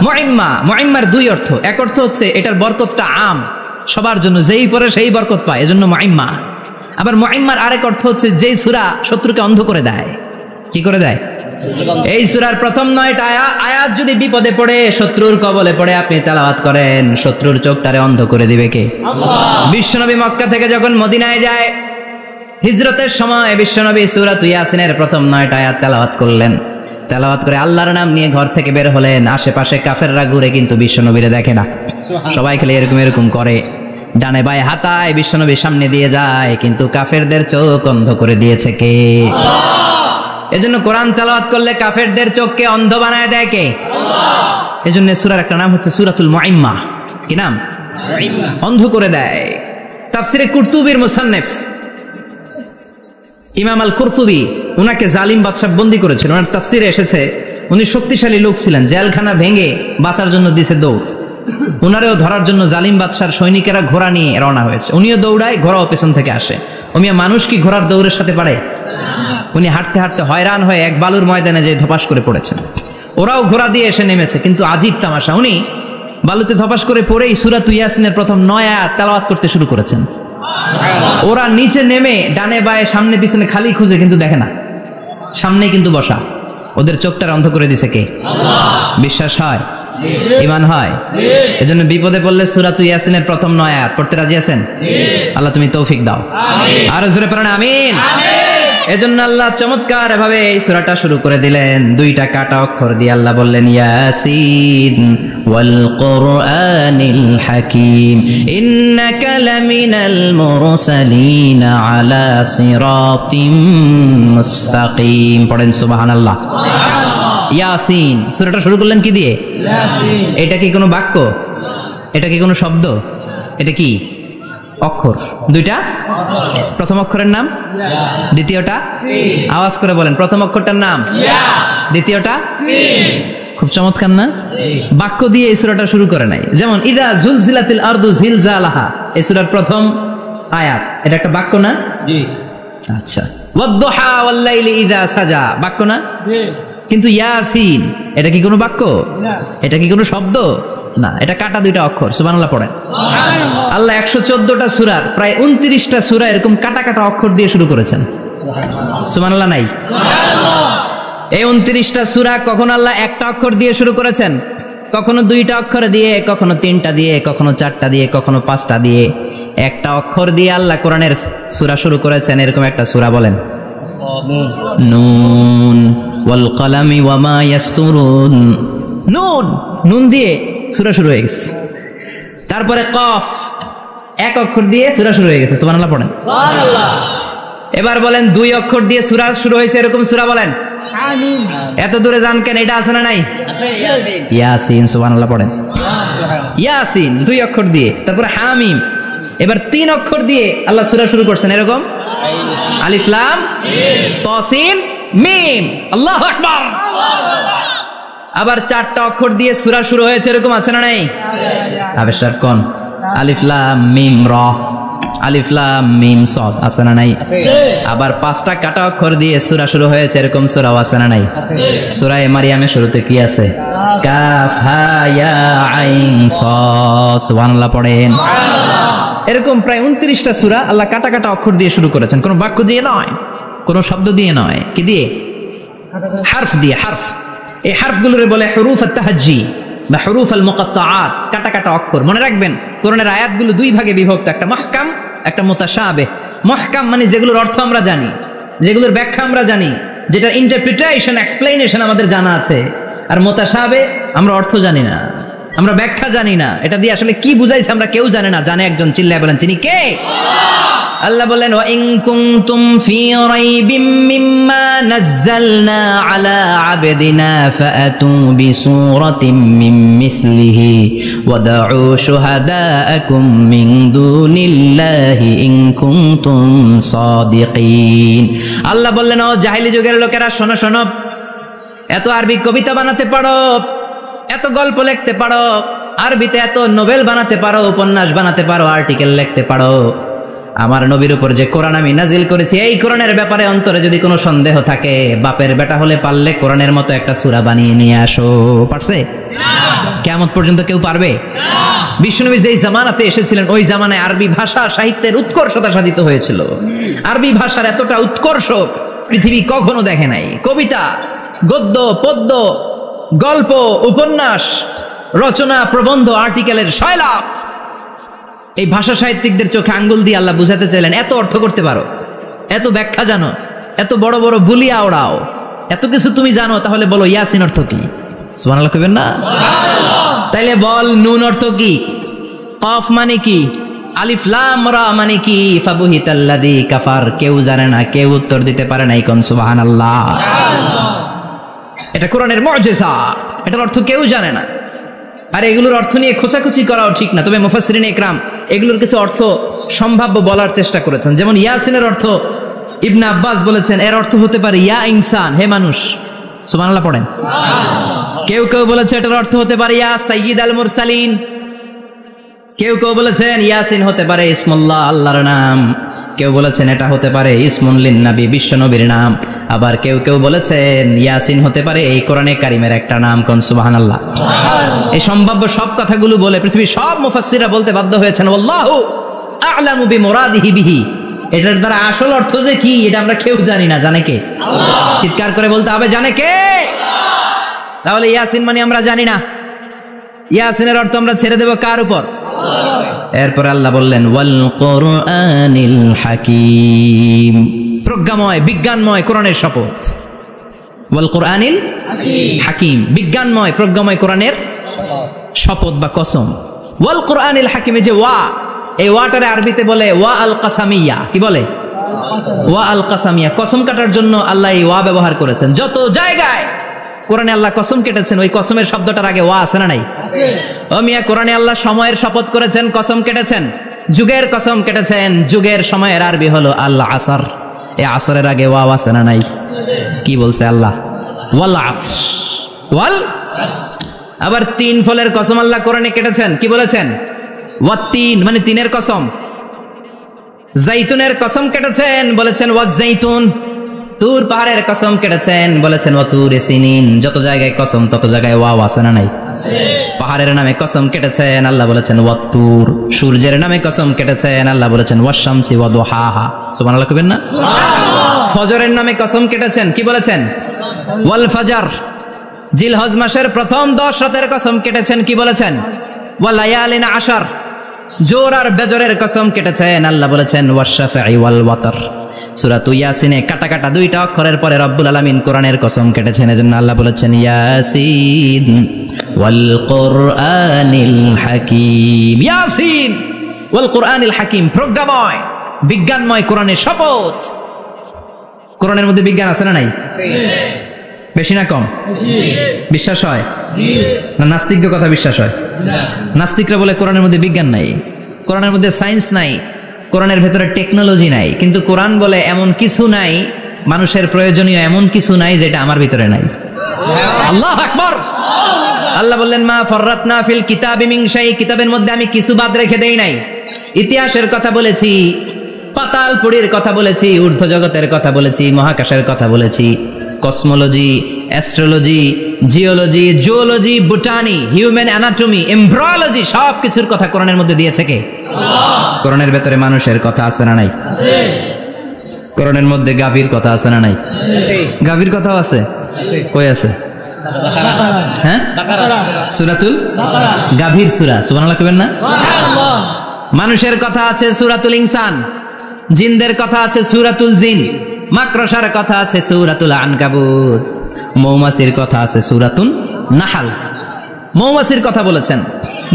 মুইম্মা। মুইম্মার দুই অর্থ, এক অর্থ হচ্ছে এটার বরকতটা আম, সবার জন্য, যেই পড়ে সেই বরকত পায়, এজন্য মুইম্মা। আবার মুইম্মার আরেক অর্থ হচ্ছে যেই সূরা শত্রুকে অন্ধ করে দেয়। কি করে দেয়? এই সূরার প্রথম 9টা আয়াত যদি বিপদে পড়ে, শত্রুর কবলে পড়ে আপনি তেলাওয়াত করেন, শত্রুর চোখটারে অন্ধ করে দিবে কে? আল্লাহ। বিশ্বনবী মক্কা থেকে যখন মদিনায় যায়, হিজরতের সময় বিশ্বনবী সূরাতুল ইয়াসিনের প্রথম 9টা আয়াত তেলাওয়াত করলেন। তেলাওয়াত করে আল্লাহর নাম নিয়ে ঘর থেকে বের হলেন। আশেপাশে কাফেররা ঘুরে কিন্তু বিশ্বনবীরে দেখে না, সবাই খেলে এরকম এরকম করে, ডানে বায়ে হাতায় বিশ্বনবীর সামনে দিয়ে যায়, কিন্তু কাফেরদের চোখ অন্ধ করে দিয়েছে কে? আল্লাহ। এজন্য কোরআন তেলাওয়াত করলে কাফেরদের চোখকে অন্ধ বানায় দেয় কে? আল্লাহ। এজন্য সূরার একটা নাম হচ্ছে সূরাতুল মুইম্মা। কি নাম? মুইম্মা। অন্ধ করে দেয়। তাফসিরে কুরতুবির মুসান্নিফ ইমাম আল কুরতুবী, উনাকে জালিম বাদশা বন্দী করেছিল। ওনার তাফসিরে এসেছে উনি শক্তিশালী লোক ছিলেন, জেলখানা ভেঙে বাঁচার জন্য দিছে দৌড়। উনারেও ধরার জন্য জালিম বাদশার সৈনিকেরা ঘোড়া নিয়ে রওনা হয়েছে। উনিও দৌড়ায়, ঘোড়াও পেছন থেকে আসে। ওমিয়া মানুষ কি ঘোড়ার দৌড়ের সাথে পারে? উনি হাঁটতে হাঁটতে হয়রান হয়ে এক বালুর ময়দানে যেয়ে ধপাস করে পড়েছেন। ওরাও ঘোড়া দিয়ে এসে নেমেছে, কিন্তু আজীব তামাশা, উনি বালুতে ধপাস করে পড়েই সূরাতুল ইয়াসিনের প্রথম 9 আয়াত তেলাওয়াত করতে শুরু করেছেন। ওরা নিচে নেমে ডানে বায়ে সামনে পিছনে খালি খুঁজে, কিন্তু দেখে না, সামনে কিন্তু বসা। ওদের চোখটার অন্ধ করে দিছে কে? আল্লাহ। বিশ্বাস হয়? ঈমান হয়? এজন্য বিপদে পড়লে সূরাতুল ইয়াসিনের প্রথম 9 আয়াত পড়তে রাজি আছেন? আল্লাহ তুমি তৌফিক দাও। আর জোরে পড়েন আমিন। এজন্য আল্লাহ চমৎকার ভাবে এই সূরাটা শুরু করে দিলেন। 2টা কাটা অক্ষর দিয়ে আল্লাহ বললেন ইয়াসিন ওয়াল কুরআনিল হাকীম ইন্নাকা লামিনাল মুরসালিন আলা সিরাতিম মুস্তাকিম। পড়েন সুবহানাল্লাহ। ইয়াসিন। সূরাটা শুরু করলেন কি দিয়ে? ইয়াসিন। এটা কি কোনো বাক্য? এটা কি কোনো শব্দ? এটা কি অক্ষর? 2টা। প্রথম অক্ষরের নাম ইয়া, দ্বিতীয়টা সিন। আওয়াজ করে বলেন, প্রথম অক্ষরটার নাম ইয়া, দ্বিতীয়টা সিন। খুব চমৎকার না? বাক্য দিয়ে এই সূরাটা শুরু করে নাই। যেমন ইযা জুলজিলাতিল আরদু জিলজালাহা, এই সূরার প্রথম আয়াত, এটা একটা বাক্য না? জি। আচ্ছা। ওয়াদ-দুহা ওয়াল-লাইলি ইযা সাজা, বাক্য না? জি। কিন্তু ইয়াসিন এটা কি কোনো বাক্য? না। এটা কি কোনো শব্দ? না, এটা কাটা 2টা অক্ষর। সুবহানাল্লাহ পড়েন। সুবহানাল্লাহ। আল্লাহ 114টা সূরার প্রায় 29টা সূরা এরকম কাটা কাটা অক্ষর দিয়ে শুরু করেছেন। সুবহানাল্লাহ। সুবহানাল্লাহ নাই? সুবহানাল্লাহ। এই 29টা সূরা কখনো আল্লাহ একটা অক্ষর দিয়ে শুরু করেছেন, কখনো 2টা অক্ষর দিয়ে, কখনো 3টা দিয়ে, কখনো 4টা দিয়ে, কখনো 5টা দিয়ে। একটা অক্ষর দিয়ে আল্লাহ কোরআনের সূরা শুরু করেছেন। এরকম একটা সূরা বলেন। নুন ওয়াল কলামি ওয়া মা ইয়াসতুরুন। নুন, নুন দিয়ে সূরা শুরু হয়ে গেছে। তারপরে কফ, এক অক্ষর দিয়ে সূরা শুরু হয়ে গেছে। সুবহানাল্লাহ পড়েন। সুবহানাল্লাহ। এবার বলেন 2 অক্ষর দিয়ে সূরা শুরু হয়েছে এরকম সূরা বলেন। আমিন। এত দূরে যান কেন? এটা আছে না নাই? আছে। ইয়াসিন। ইয়াসিন। সুবহানাল্লাহ পড়েন। ইয়াসিন 2 অক্ষর দিয়ে। তারপরে হামিম। এবার 3 অক্ষর দিয়ে আল্লাহ সূরা শুরু করছেন এরকম। আলিফ লাম মিম তা সিন মিম। আল্লাহু আকবার। আবার 4টা অক্ষর দিয়ে সূরা শুরু হয়েছে এরকম আছে না নাই? আবেশার কোন? আলিফ লাম মিম র, আলিফ লাম মিম সাদ আছে না নাই? আবার 5টা কাটা অক্ষর দিয়ে সূরা শুরু হয়েছে এরকম সূরাও আছে না নাই? সূরা মারিয়ামের শুরুতে কি আছে? কাফ হা ইয়া আইন সাদ। সুবহানাল্লাহ পড়েন। এরকম প্রায় 29টা সূরা আল্লাহ কাটা কাটা অক্ষর দিয়ে শুরু করেছেন, কোনো বাক্য দিয়ে নয়, কোনো শব্দ দিয়ে নয়। কি দিয়ে? হারফ দিয়ে। হারফ, এই হারফগুলোরে বলে হুরুফ আত-তাহাজ্জি বা হুরুফ আল-মুকাত্তাআত, কাটা কাটা অক্ষর। মনে রাখবেন কোরআনের আয়াতগুলো 2 ভাগে বিভক্ত, একটা মুহকাম, একটা মুতাশাবিহ। মুহকাম মানে যেগুলোর অর্থ আমরা জানি, যেগুলোর ব্যাখ্যা আমরা জানি, যেটা ইন্টারপ্রিটেশন এক্সপ্লেনেশন আমাদের জানা আছে। আর মুতাশাবিহ আমরা অর্থ জানি না, আমরা ব্যাখ্যা জানি না, এটা দিয়ে আসলে কি বুঝাইছে আমরা কেউ জানে না। জানে একজন, চিল্লায় বলেন তিনি কে? আল্লাহ বলেন ওয়া ইন কুনতুম ফি রাইবিম মিম্মা নাযালনা আলা আবদিনা ফাআতু বিসূরাতিন মিন মিসলিহি ওয়াদউ শুহাদাআকুম মিন দুনিল্লাহি ইন কুনতুম সাদিকিন। আল্লাহ বললেন ও জাহেলি যুগের লোকেরা, শোনো শোনো, এত আরবি কবিতা বানাতে পারো, এত গল্প লিখতে পারো, আরবিতে এত নোবেল বানাতে পারো, উপন্যাস বানাতে পারো, আর্টিকেল লিখতে পারো, আমার নবীর উপর যে কোরআন আমি নাজিল করেছি, এই কোরআনের ব্যাপারে অন্তরে যদি কোনো সন্দেহ থাকে, বাপের বেটা হলে পারলে কোরআনের মতো একটা সূরা বানিয়ে নিয়ে আসো। পারছে? কিয়ামত পর্যন্ত কেউ পারবে? বিশ্বনবী যেই জামানাতে এসেছিলেন, ওই জামানায় আরবি ভাষা সাহিত্যের উৎকর্ষতা সাধিত হয়েছিল। আরবি ভাষার এতটা উৎকর্ষ পৃথিবী কখনো দেখে নাই। কবিতা, গদ্য, পদ্য, গল্প, উপন্যাস, রচনা, প্রবন্ধ, আর্টিকেলের শৈলাপ। এই ভাষা সাহিত্যিকদের চোখে আঙ্গুল দিয়ে আল্লাহ বুঝাতে চাইলেন, এত অর্থ করতে পারো, এত ব্যাখ্যা জানো, এত বড় বড় বুলিয়া ওড়াও, এত কিছু তুমি জানো, তাহলে বলো ইয়াসিন অর্থ কি? সুবহানাল্লাহ কইবেন না? তাইলে বল, নুন অর্থ কি? কফ মানে কি? আলিফ লাম রা মানে কি? ফাবুহিতাল্লাযী কাফার। কেউ জানে না, কেউ উত্তর দিতে পারে না। কোন সুবহানাল্লাহ। এটা কোরআনের মুজিজা, এটার অর্থ কেউ জানে না। আর এগুলোর অর্থ নিয়ে খোঁচাখুচি করাও ঠিক না। তবে মুফাসসিরিন ইকরাম এগুলোর কিছু অর্থ সম্ভাব্য বলার চেষ্টা করেছেন। যেমন ইয়াসিনের অর্থ ইবনে আব্বাস বলেছেন, এর অর্থ হতে পারে ইয়া ইনসান, হে মানুষ। সুবহানাল্লাহ পড়েন। কেউ কেউ বলেছে এটার অর্থ হতে পারে ইয়া সাইয়্যিদ আল মুরসালিন। কেউ কেউ বলেছেন ইয়াসিন হতে পারে ইসমুল্লাহ, আল্লাহর নাম। কেউ বলেছেন এটা হতে পারে ইসমুন লিন নবী, বিশ্ব নবীর নাম। আবার কেউ কেউ বলেছেন ইয়াসিন হতে পারে এই কোরআনে কারিমের একটা নাম। কোন সুবহানাল্লাহ। এই সম্ভাব্য সব কথাগুলো বলে পৃথিবীর সব মুফাসসিররা বলতে বাধ্য হয়েছেন, আল্লাহু আ'লামু বিমুরাদিহি বিহি। এটার দ্বারা আসল অর্থ যে কি, এটা আমরা কেউ জানি না। জানে কে? আল্লাহ। চিৎকার করে বলতে হবে, জানে কে? তাহলে ইয়াসিন মানে আমরা জানি না। ইয়াসিনের অর্থ আমরা ছেড়ে দেব কার উপর? এরপর আল্লাহ বললেন, ওয়াল কোরআনিল হাকিম। প্রজ্ঞাময়, বিজ্ঞানময় কোরআনের শপথ। ওয়াল কোরআনিল হাকিম, বিজ্ঞানময়, প্রজ্ঞাময় কোরআনের শপথ বা কসম। ওয়াল কোরআনিল হাকিমে যে ওয়া, এই ওয়াটারে আরবিতে বলে ওয়া আল কাসামিয়া। কি বলে? ওয়া আল কাসামিয়া। কসম কাটার জন্য আল্লাহ এই ওয়া ব্যবহার করেছেন। যত জায়গায় কোরআনে আল্লাহ কসম কেটেছেন, ওই কসমের শব্দটার আগে ওয়া আছে না নাই? ও মিয়া, কোরআনে আল্লাহ সময়ের শপথ করেছেন, কসম কেটেছেন, যুগের কসম কেটেছেন। যুগের সময়ের আরবি হলো আল আসর। এই আসরের আগে ওয়া আছে না নাই? কি বলছে আল্লাহ? ওয়াল আসর, ওয়াল। আবার তিন ফলের কসম আল্লাহ কোরআনে কেটেছেন। কি বলেছেন? ওয়াত্তিন, মানে তিনের কসম। জাইতুনের কসম কেটেছেন, বলেছেন ওয়াজ জাইতুন। তুর পাহাড়ের কসম কেটেছেন, বলেছেন ওয়াতুর সিনিন। যত জায়গায় কসম, তত জায়গায় ওয়াও আছে না নাই? পাহাড়ের নামে কসম কেটেছেন, আল্লাহ বলেছেন ওয়াতুর। সূর্যের নামে কসম কেটেছেন, আল্লাহ বলেছেন ওয়াশ-শামসি ওয়া দুহাহা। সুবহানাল্লাহ কইবেন না? ফজরের নামে কসম কেটেছেন, কি বলেছেন? ওয়াল ফাজর। জিলহজ মাসের প্রথম 10 রাতের কসম কেটেছেন, কি বলেছেন? ওয়া লায়ালিন আশর। জোর আর বেজরের কসম কেটেছেন, আল্লাহ বলেছেন ওয়াশ-শাফঈ ওয়াল ওয়াতর। সূরা ইয়াসিনে কাটা কাটা 2টা অক্ষরের পরে রব্বুল আলামিন কোরআনের কসম কেটেছেন। এজন্য আল্লাহ বলেছেন ইয়াসিন ওয়াল কোরআনিল হাকিম। ইয়াসিন ওয়াল কোরআনিল হাকিম, প্রজ্ঞাময়, বিজ্ঞানময় কোরআনের শপথ। কোরআনের মধ্যে বিজ্ঞান আছে না নাই? বেশি না কম? বিশ্বাস হয় না? নাস্তিকদের কথা বিশ্বাস হয়? নাস্তিকরা বলে কোরআনের মধ্যে বিজ্ঞান নাই, কোরআনের মধ্যে সায়েন্স নাই, কোরআনের ভেতরে টেকনোলজি নাই। কিন্তু কোরআন বলে এমন কিছু নাই, মানুষের প্রয়োজনীয় এমন কিছু নাই যেটা আমার ভিতরে নাই। আল্লাহু আকবার। আল্লাহ বললেন মা ফাররাতনা ফিল কিতাবি মিন শাই, কিতাবের মধ্যে আমি কিছু বাদ রেখে দেই নাই। ইতিহাসের কথা বলেছি, পাতালপুরীর কথা বলেছি, ঊর্ধ্ব জগতের কথা বলেছি, মহাকাশের কথা বলেছি, cosmology, astrology, geology, zoology, botany, human anatomy, embryology, সব কিছুর কথা কোরআনের মধ্যে দিয়েছে কে? আল্লাহ। কোরআনের ভেতরে মানুষের কথা আছে না নাই? আছে। কোরআনের মধ্যে গাভীর কথা আছে না নাই? আছে। গাভীর কথাও আছে? আছে। কই আছে? হ্যাঁ, সূরাতুল বাকারা, গাভীর সূরা। সুবহানাল্লাহ কইবেন না? সুবহানাল্লাহ। মানুষের কথা আছে সূরাতুল ইনসান, জিনদের কথা আছে সূরাতুল জিন, মাকড়সার কথা আছে সূরাতুল আনকাবুত, মৌমাছির কথা আছে সূরাতুন নাহাল। মৌমাছির কথা বলেছেন,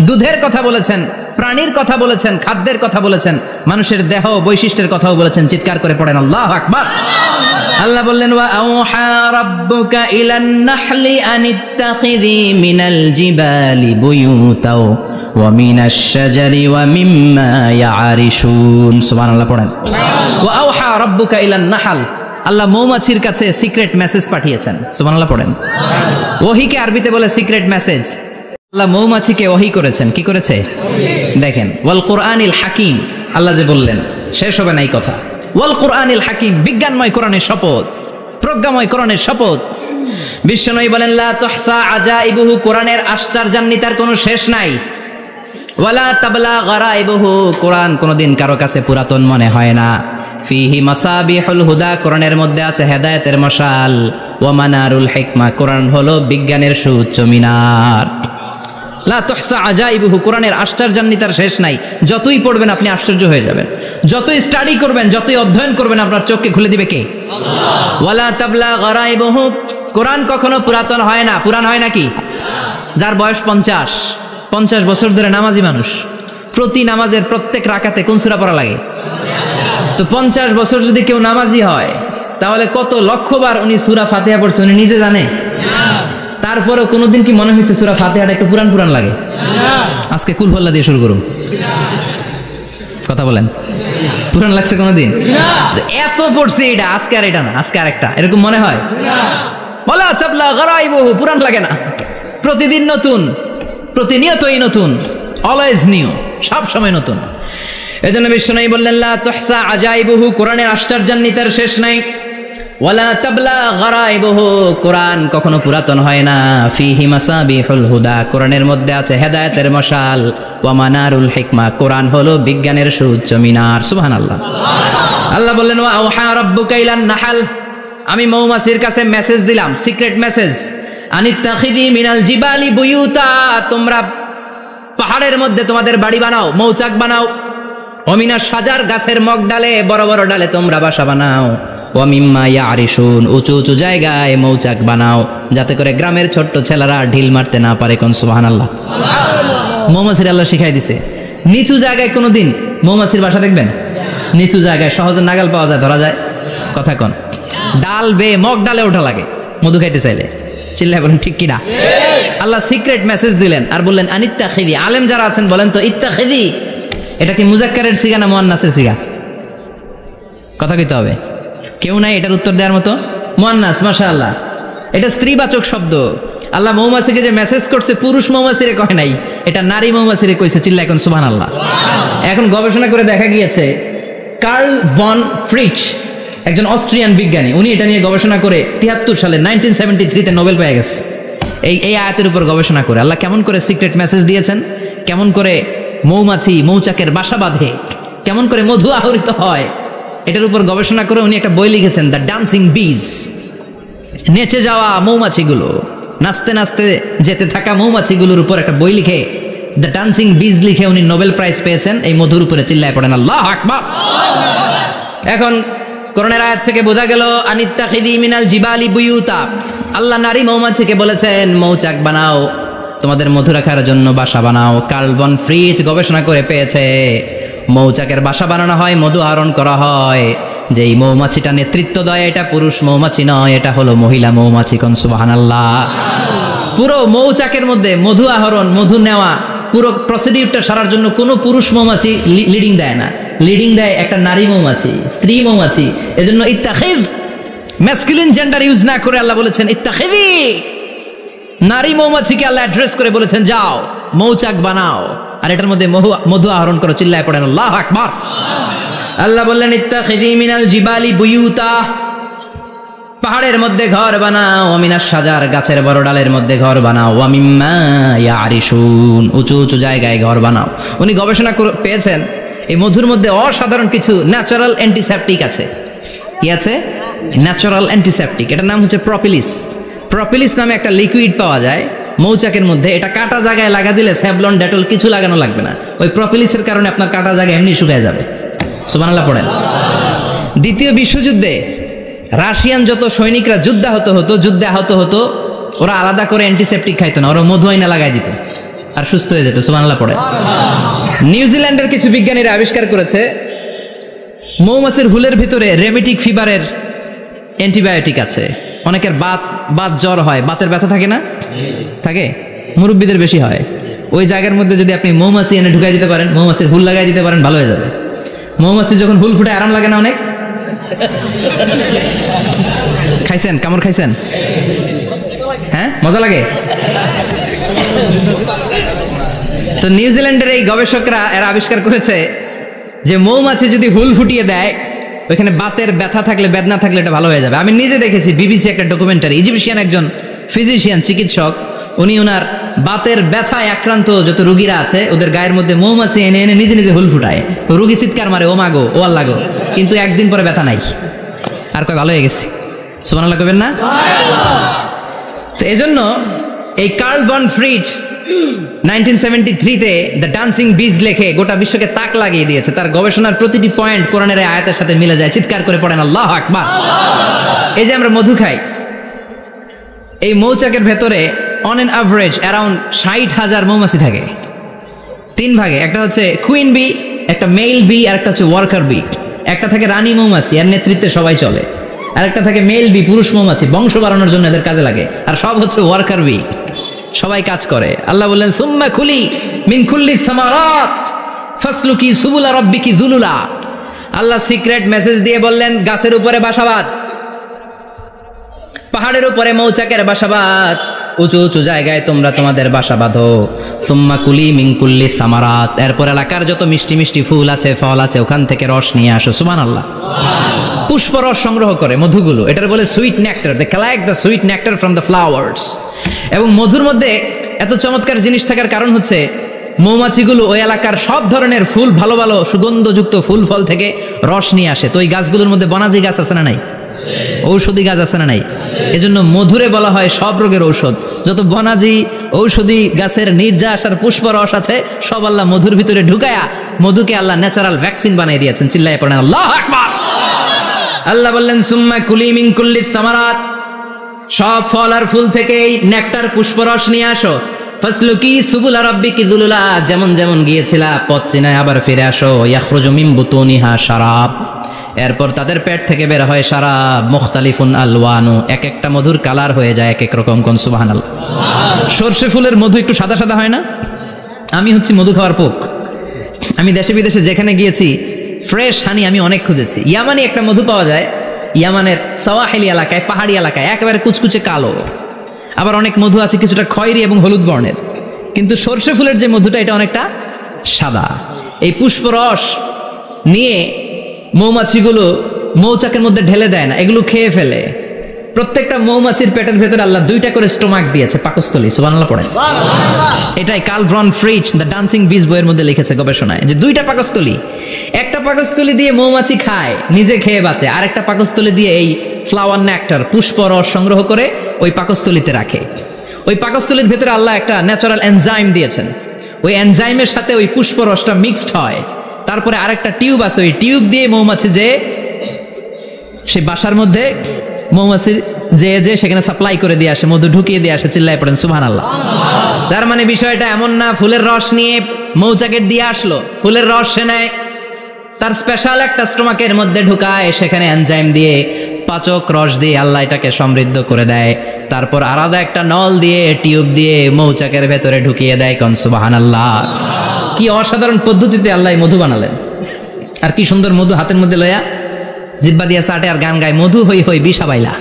দুধের কথা বলেছেন, প্রাণীর কথা বলেছেন, খাদ্যের কথা বলেছেন, মানুষের দেহ বৈশিষ্ট্যের কথাও বলেছেন। চিৎকার করে পড়েন আল্লাহু আকবার। আল্লাহ বললেন ওয়া আওহা রাব্বুকা ইলান নাহলি আনিত্তাখিযি মিনাল জিবালি বুয়ুতাও ওয়া মিনাশ শাজারি ওয়া মিম্মা ইয়ারিশুন। সুবহানাল্লাহ পড়েন। ওয়া আওহা রাব্বুকা ইলান নাহল, আল্লাহ মৌমাছির কাছে সিক্রেট মেসেজ পাঠিয়েছেন। সুবহানাল্লাহ পড়েন। ওহীকে আরবিতে বলে সিক্রেট মেসেজ। আল্লাহ মৌমাছিকে ওহী করেছেন। কি করেছে? দেখেন, ওয়াল কোরআনিল হাকিম, আল্লাহ যে বললেন শেষ হবে না এই কথা। ওয়াল কোরআনিল হাকিম, বিজ্ঞানময় কোরআনের শপথ, প্রজ্ঞাময় কোরআনের শপথ। বিশ্বনবী বলেন লা তুহসা আজাইবুহু, কোরআনের আশ্চর্যান্বিতার কোনো শেষ নাই। ওয়ালা তাবলা গারাইবুহু, কোরআন কোনোদিন কারো কাছে পুরাতন মনে হয় না। ফিহি মাসাবিহুল হুদা, কোরআনের মধ্যে আছে হেদায়েতের মশাল। ওয়া মানারুল হিকমা, কোরআন হলো বিজ্ঞানের সুউচ্চ মিনার। লা তুহসা আজাইবুহু, কোরআনের আশ্চর্যান্বিতার শেষ নাই। যতই পড়বেন আপনি আশ্চর্য হয়ে যাবেন, যতই স্টাডি করবেন, যতই অধ্যয়ন করবেন, আপনার চোখকে খুলে দিবে কে? আল্লাহ। ওয়ালা তাবলা গারাইবুহু, কোরআন কখনো পুরাতন হয় না। পুরান হয় নাকি? যার বয়স 50 বছর ধরে নামাজি মানুষ, প্রতি নামাজের প্রত্যেক রাকাতে কোন সূরা পড়া লাগে? তো 50 বছর যদি কেউ নামাজি হয়, তাহলে কত লক্ষবার উনি সূরা ফাতিহা পড়ছে উনি নিজে জানে? তারপরেও কোনোদিন কি মনে হয়েছে সূরা ফাতিহাটা একটু পুরান পুরান লাগে? আজকে কুল হল্লা দিয়ে শুরু করুন, কথা বলেন। পুরান লাগছে কোনোদিন? এত পড়ছি এটা, আজকে আর এটা না, আজকে আর একটা, এরকম মনে হয়? বলা চাপলা গারাইবহু, পুরান লাগে না। প্রতিদিন নতুন, প্রতিনিয়তই নতুন, অলওয়েজ নিউ, সব সময় নতুন। এজন্য বিশ্বনবী বললেন লা তুহসা আজাইবুহু, কোরআনের আশ্চর্যান্বিতার শেষ নাই। ওয়ালা তাবলা গারাইবুহু, কোরআন কখনো পুরাতন হয় না। ফিহি মাসাবিহুল হুদা, কোরআনের মধ্যে আছে হেদায়েতের মশাল। ওয়া মানারুল হিকমা, কোরআন হলো বিজ্ঞানের সুউচ্চ মিনার। সুবহানাল্লাহ। আল্লাহ বললেন ওয়া আওহা রাব্বুকা ইলান নাহাল, আমি মৌমাছির কাছে মেসেজ দিলাম, সিক্রেট মেসেজ। আনিত্তাখিদি মিনাল জিবালি বুয়ুতা, তোমরা পাহাড়ের মধ্যে তোমাদের বাড়ি বানাও, মৌচাক বানাও। অমিনা সাজার, গাছের মগ ডালে, বড় বড় ডালে তোমরা বাসা বানাও। ওয়ামিম্মা ইয়ারিশুন, উঁচু উঁচু জায়গায় মৌচাক বানাও, যাতে করে গ্রামের ছোট্ট ছেলেরা ঢিল মারতে না পারে। কোন সুবহানাল্লাহ। মৌমাছির আল্লাহ শিখাই দিছে। নিচু জায়গায় কোনোদিন মৌমাছির বাসা দেখবেন? নিচু জায়গায় সহজে নাগাল পাওয়া যায়, ধরা যায়। কথা কন। ডাল বেয়ে মগ ডালে ওঠা লাগে মধু খাইতে চাইলে। চিল্লায় বলেন ঠিক কিনা? আল্লাহ সিক্রেট মেসেজ দিলেন আর বললেন আনিত্তাখিদি। আলেম যারা আছেন বলেন তো, ইত্তাখিদি এটা কি মুজাক্কারের সিগা না মুয়ান্নাসের সিগা? কথা কইতে হবে, কেউ নাই এটার উত্তর দেওয়ার মতো। মুয়ান্নাস, মাশাআল্লাহ, এটা স্ত্রীবাচক শব্দ। আল্লাহ মৌমাছিকে যে মেসেজ করছে পুরুষ মৌমাছিরে কয় নাই, এটা নারী মৌমাছিরে কইছে। চিল্লায় এখন সুবহানাল্লাহ। এখন গবেষণা করে দেখা গিয়েছে, কার্ল ভন ফ্রিচ, একজন অস্ট্রিয়ান বিজ্ঞানী, উনি এটা নিয়ে গবেষণা করে 73 সালে 1973-তে নোবেল পেয়ে গেছে। এই আয়াতের উপর গবেষণা করে আল্লাহ কেমন করে সিক্রেট মেসেজ দিয়েছেন, কেমন করে মৌমাছি মৌচাকের বাসা বাঁধে, কেমন করে মধু আহরিত হয়, এটার উপর গবেষণা করে উনি একটা বই লিখেছেন, দ্য ডান্সিং বিজ। নেচে যাওয়া মৌমাছিগুলো, নাচতে নাচতে যেতে থাকা মৌমাছিগুলোর উপর একটা বই লিখে, দ্য ডান্সিং বিজ লিখে উনি নোবেল প্রাইজ পেয়েছেন এই মধুর উপরে। চিল্লায় পড়েন আল্লাহু আকবার। এখন কোরআনের আয়াত থেকে বোঝা গেল আনিত্তাখিদি মিনাল জিবালি বুয়ুতা, আল্লাহ নারী মৌমাছিকে বলেছেন মৌচাক বানাও, তোমাদের মধু রাখার জন্য বাসা বানাও। কার্ল ভন ফ্রিচ গবেষণা করে পেয়েছে মৌচাকের বাসা বানানো হয়, মধু আহরণ করা হয়, যেই মৌমাছিটা নেতৃত্ব দেয় এটা পুরুষ মৌমাছি নয়, এটা হলো মহিলা মৌমাছি। কোন সুবহানাল্লাহ। পুরো মৌচাকের মধ্যে মধু আহরণ, মধু নেওয়া, পুরো প্রসিডিউরটা সারার জন্য কোনো পুরুষ মৌমাছি লিডিং দেয় না, লিডিং দেয় একটা নারী মৌমাছি, স্ত্রী মৌমাছি। এজন্য ইত্তাখিদ, ম্যাসকুলিন জেন্ডার ইউজ না করে আল্লাহ বলেছেন ইত্তাখিদি। নারী মৌমাছিকে আল্লাহ অ্যাড্রেস করে বলেছেন যাও মৌচাক বানাও আর এটার মধ্যে মধু আহরণ করো। চিল্লায় পড়েন আল্লাহু আকবার। আল্লাহ বললেন ইত্তাখিদি মিনাল জিবালি বুয়ুতা, পাহাড়ের মধ্যে ঘর বানাও, মিনাস সাজার, গাছের বড় ডালের মধ্যে ঘর বানাও, ওয়া মিম্মা ইয়ারিশুন, উঁচু উঁচু জায়গায় ঘর বানাও। উনি গবেষণা পেয়েছেন এই মধুর মধ্যে অসাধারণ কিছু ন্যাচারাল অ্যান্টিসেপটিক আছে। কি আছে? Natural antiseptic. এটার নাম হচ্ছে প্রপিলিস। প্রপিলিস নামে একটা লিকুইড পাওয়া যায় মৌচাকের মধ্যে। এটা কাটা জায়গায় লাগা দিলে স্যাভলন, ডেটল কিছু লাগানো লাগবে না। ওই প্রপিলিসের কারণে আপনার কাটা জায়গা এমনি শুকিয়ে যাবে। সুবহানাল্লাহ পড়েন। দ্বিতীয় বিশ্বযুদ্ধে রাশিয়ান যত সৈনিকরা যুদ্ধে আহত হতো, ওরা আলাদা করে অ্যান্টিসেপটিক খাইতো না, ওরা মধু আইনা লাগাই দিত আর সুস্থ হয়ে যেত। সুবহানাল্লাহ পড়েন। নিউজিল্যান্ডের কিছু বিজ্ঞানীরা আবিষ্কার করেছে মৌমাছির হুলের ভিতরে রেমেটিক ফিভারের অ্যান্টিবায়োটিক আছে। অনেকের বাত জ্বর হয়, বাতের ব্যথা থাকে না? থাকে, মুরব্বীদের বেশি হয়। ওই জায়গার মধ্যে যদি আপনি মৌমাছি এনে ঢুকাই দিতে পারেন, মৌমাছির হুল লাগাই দিতে পারেন, ভালো হয়ে যাবে। মৌমাছি যখন হুল ফুটে আরাম লাগে না অনেক? খাইছেন? কামড় খাইছেন? হ্যাঁ, মজা লাগে। তো নিউজিল্যান্ডের এই গবেষকরা এরা আবিষ্কার করেছে যে মৌমাছি যদি হুল ফুটিয়ে দেয়, ওইখানে বাতের ব্যথা থাকলে, বেদনা থাকলে এটা ভালো হয়ে যাবে। আমি নিজে দেখেছি, বিবিসি একটা ডকুমেন্টারি, ইজিপশিয়ান একজন ফিজিশিয়ান, চিকিৎসক, উনি ওনার বাতের ব্যথায় আক্রান্ত যত রুগীরা আছে ওদের গায়ের মধ্যে মৌমাছি এনে এনে নিজে নিজে হুল ফুটায়। রুগী চিৎকার মারে, ও মাগো, ও আল্লাহ গো, কিন্তু একদিন পরে ব্যথা নাই, আর কয় ভালো হয়ে গেছি। সুবহানাল্লাহ কবেন না? তো এজন্য এই কার্ল বন ফ্রিজ 1973-তে দ্য ডান্সিং বিজ লেখে গোটা বিশ্বকে তাক লাগিয়ে দিয়েছে। তার গবেষণার প্রতিটি পয়েন্ট কোরআনের আয়াতের সাথে মিলে যায়। চিৎকার করে পড়েন আল্লাহু আকবার। এই যে আমরা মধু খাই, এই মৌচাকের ভেতরে অন এন অ্যাভারেজ অ্যারাউন্ড 60,000 মৌমাছি থাকে। 3 ভাগে, একটা হচ্ছে কুইন বি, একটা মেল বি, আর একটা হচ্ছে ওয়ার্কার বি। একটা থাকে রানী মৌমাছি, এর নেতৃত্বে সবাই চলে। আর একটা থাকে মেল বি, পুরুষ মৌমাছি, বংশ বাড়ানোর জন্য এদের কাজে লাগে। আর সব হচ্ছে ওয়ার্কার বি, সবাই কাজ করে। আল্লাহ বললেন সুম্মা খুলি মিন কুল্লি সামারাত ফাসলুকি সুবুলা রাব্বিকি যুলুলা। আল্লাহ সিক্রেট মেসেজ দিয়ে বললেন, গাছের উপরে বাসাবাদ, পাহাড়ের উপরে মৌচাকের বাসাবাদ, উঁচু উঁচু জায়গায় তোমরা তোমাদের বাসা বাঁধো। সুম্মা কুলি মিন কুল্লি সামারাত, এরপর এলাকার যত মিষ্টি মিষ্টি ফুল আছে, ফল আছে, ওখান থেকে রস নিয়ে আসো। সুবহানাল্লাহ। পুষ্প রস সংগ্রহ করে মধুগুলো, এটার বলে sweet nectar. They collect the sweet nectar from the flowers. এবং মধুর মধ্যে এত চমৎকার জিনিস থাকার কারণ হচ্ছে মৌমাছিগুলো ওই এলাকার সব ধরনের ফুল, ভালো ভালো সুগন্ধযুক্ত ফুল ফল থেকে রস নিয়ে আসে। তো ওই গাছগুলোর মধ্যে বনাজি গাছ আছে না নাই? ঔষধি গাছ আছে না নাই? এজন্য মধুরে বলা হয় সব রোগের ঔষধ। যত বনাজি ঔষধি গাছের নির্যাস আর পুষ্প রস আছে, সব আল্লাহ মধুর ভিতরে ঢুকায়া মধুকে আল্লাহ ন্যাচারাল ভ্যাকসিন বানিয়ে দিয়েছেন। চিল্লায় পড়েন আল্লাহু আকবার। আল্লাহ বললেন সুম্মা কুলি মিন কুল্লি সামারাত, সব ফল আর ফুল থেকেই নেকটার পুষ্পরস নিয়ে আসো। ফাসলুকি সুবুলা রাব্বিকি যুলুলা, যেমন যেমন গিয়েছিলা পথ চিনায় আবার ফিরে আসো। ইয়াখরুজু মিন বুতুনিহা শারাব, এরপর তাদের পেট থেকে বের হয় শারাব। মুখতালিফুন আলওয়ানু, এক একটা মধুর কালার হয়ে যায় এক এক রকম। কোন সুবহানাল্লাহ। সরষে ফুলের মধু একটু সাদা সাদা হয় না? আমি হচ্ছি মধু খাওয়ার পোক। আমি দেশে বিদেশে যেখানে গিয়েছি ফ্রেশ হানি আমি অনেক খুঁজেছি। ইয়ামানি একটা মধু পাওয়া যায়, ইয়ামানের সাওয়াহিলি এলাকায়, পাহাড়ি এলাকায়, একেবারে কুচকুচে কালো। আবার অনেক মধু আছে কিছুটা খয়েরি এবং হলুদ বর্ণের। কিন্তু সরষে ফুলের যে মধুটা, এটা অনেকটা সাদা। এই পুষ্পরস নিয়ে মৌমাছিগুলো মৌচাকের মধ্যে ঢেলে দেয় না, এগুলো খেয়ে ফেলে। প্রত্যেকটা মৌমাছির পেটের ভেতরে আল্লাহ 2টা করে স্টোমাক দিয়েছে, পাকস্থলী। সুবহানাল্লাহ পড়েন। এটাই Karl von Frisch the dancing bees বইয়ের মধ্যে লিখেছে গবেষণায়, যে 2টা পাকস্থলী। একটা পাকস্থলী দিয়ে মৌমাছি খায়, নিজে খেয়ে বাঁচে। আর একটা পাকস্থলী দিয়ে এই ফ্লাওয়ার নেক্টার, পুষ্প রস সংগ্রহ করে ওই পাকস্থলীতে রাখে। ওই পাকস্থলীর ভেতরে আল্লাহ একটা ন্যাচারাল এনজাইম দিয়েছেন। ওই এনজাইমের সাথে ওই পুষ্প রসটা মিক্সড হয়। তারপরে আরেকটা টিউব আছে, ওই টিউব দিয়ে মৌমাছি যে সে বাসার মধ্যে মৌমাছি যে সেখানে সাপ্লাই করে দিয়ে আসে, মধু ঢুকিয়ে দিয়ে আসে। চিল্লায় পড়েন সুবহানাল্লাহ। তার মানে বিষয়টা এমন না ফুলের রস নিয়ে মৌচাকের দিয়ে আসলো, ফুলের রস সে নেয়, তার স্পেশাল একটা স্টোমাকের মধ্যে ঢুকায়, সেখানে এনজাইম দিয়ে, পাচক রস দিয়ে আল্লাহ এটাকে সমৃদ্ধ করে দেয়। তারপর আলাদা একটা নল দিয়ে, টিউব দিয়ে মৌচাকের ভেতরে ঢুকিয়ে দেয়। কোন সুবহানাল্লাহ। কি অসাধারণ পদ্ধতিতে আল্লাহ মধু বানালেন। আর কি সুন্দর মধু হাতের মধ্যে লয়া জিব্বা দিয়া চাটে আর গান গায়, মধু হই হই বিষা বাইলা।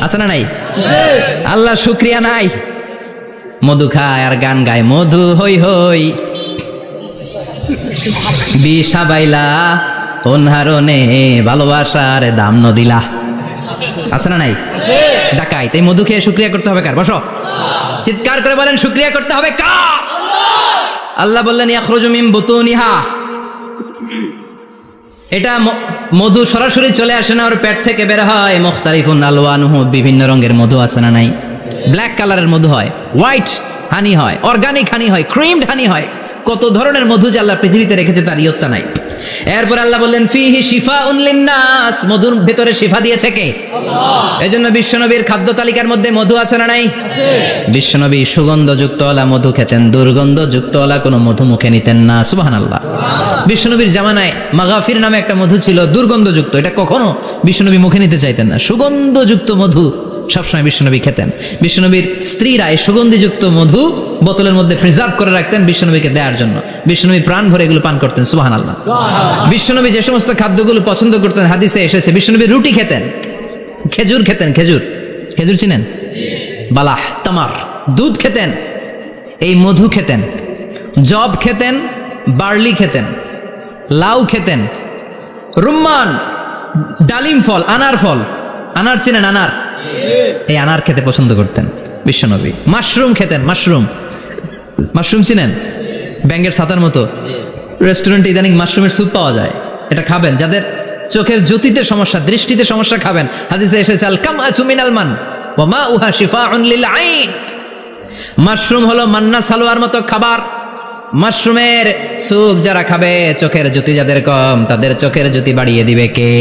আছে না নাই? আল্লাহ শুকরিয়া নাই? মধু খায় আর গান গায়, মধু হই হই বিষা বাইলা, অনহারণে ভালোবাসার দাম নদিলা। আছে না নাই? ডাকাই। তাই মধু খেয়ে শুকরিয়া করতে হবে কার? বসো, চিৎকার করে বলেন শুকরিয়া করতে হবে কার? আল্লাহ বললেন ইয়াখরুজু মিন বুতুনিহা, এটা মধু সরাসরি চলে আসে না, ওর পেট থেকে বের হয়। মুখতালিফুন আলওয়ানুহু, বিভিন্ন রঙের মধু আছে না নাই? ব্ল্যাক কালারের মধু হয়, হোয়াইট হানি হয়, অর্গানিক হানি হয়, ক্রিমড হানি হয়। কত ধরনের মধু যে আল্লাহ পৃথিবীতে রেখেছে তার ইয়ত্তা নাই। এরপর আল্লাহ বললেন ফিহি শিফাউন লিন্নাস, মধুর ভেতরে শিফা দিয়েছে কে? আল্লাহ। এজন্য বিশ্বনবীর খাদ্য তালিকার মধ্যে মধু আছে না নাই? বিশ্বনবী সুগন্ধযুক্ত ওলা মধু খেতেন, দুর্গন্ধযুক্ত ওলা কোনো মধু মুখে নিতেন না। সুবহানাল্লাহ। বিশ্বনবীর জামানায় মাগাফির নামে একটা মধু ছিল, দুর্গন্ধযুক্ত। এটা কখনো বিশ্বনবী মুখে নিতে চাইতেন না। সুগন্ধযুক্ত মধু সবসময় বিশ্বনবী খেতেন। বিশ্বনবীর স্ত্রীরা এই সুগন্ধিযুক্ত মধু বোতলের মধ্যে প্রিজার্ভ করে রাখতেন বিশ্বনবীকে দেওয়ার জন্য। বিশ্বনবী প্রাণ ভরে এগুলো পান করতেন। সুবহানাল্লাহ। বিশ্বনবী যে সমস্ত খাদ্যগুলো পছন্দ করতেন হাদিসে এসেছে, বিশ্বনবী রুটি খেতেন, খেজুর খেতেন। খেজুর, খেজুর চিনেন? বালাহ, তামার, দুধ খেতেন, এই মধু খেতেন, জব খেতেন, বার্লি খেতেন। লাউ খেতেন, রুম্মান ডালিম ফল, আনার ফল, আনার চেনেন আনার, এই আনার খেতে পছন্দ করতেন বিশ্বনবী। মাশরুম খেতেন, মাশরুম, মাশরুম চিনেন, ব্যাঙের ছাতার মতো। রেস্টুরেন্টে ইদানিং মাশরুমের স্যুপ পাওয়া যায়, এটা খাবেন। যাদের চোখের জ্যোতিতে সমস্যা, দৃষ্টিতে সমস্যা খাবেন। হাদিসে এসেছে আল কামআতু মিনাল মান ওয়া মাউহা শিফাউন লিল আইন। মাশরুম হলো মান্না সালোয়ার মতো খাবার। মাশরুমের স্যুপ যারা খাবে, চোখের জ্যোতি যাদের কম, তাদের চোখের জ্যোতি বাড়িয়ে দিবে কে?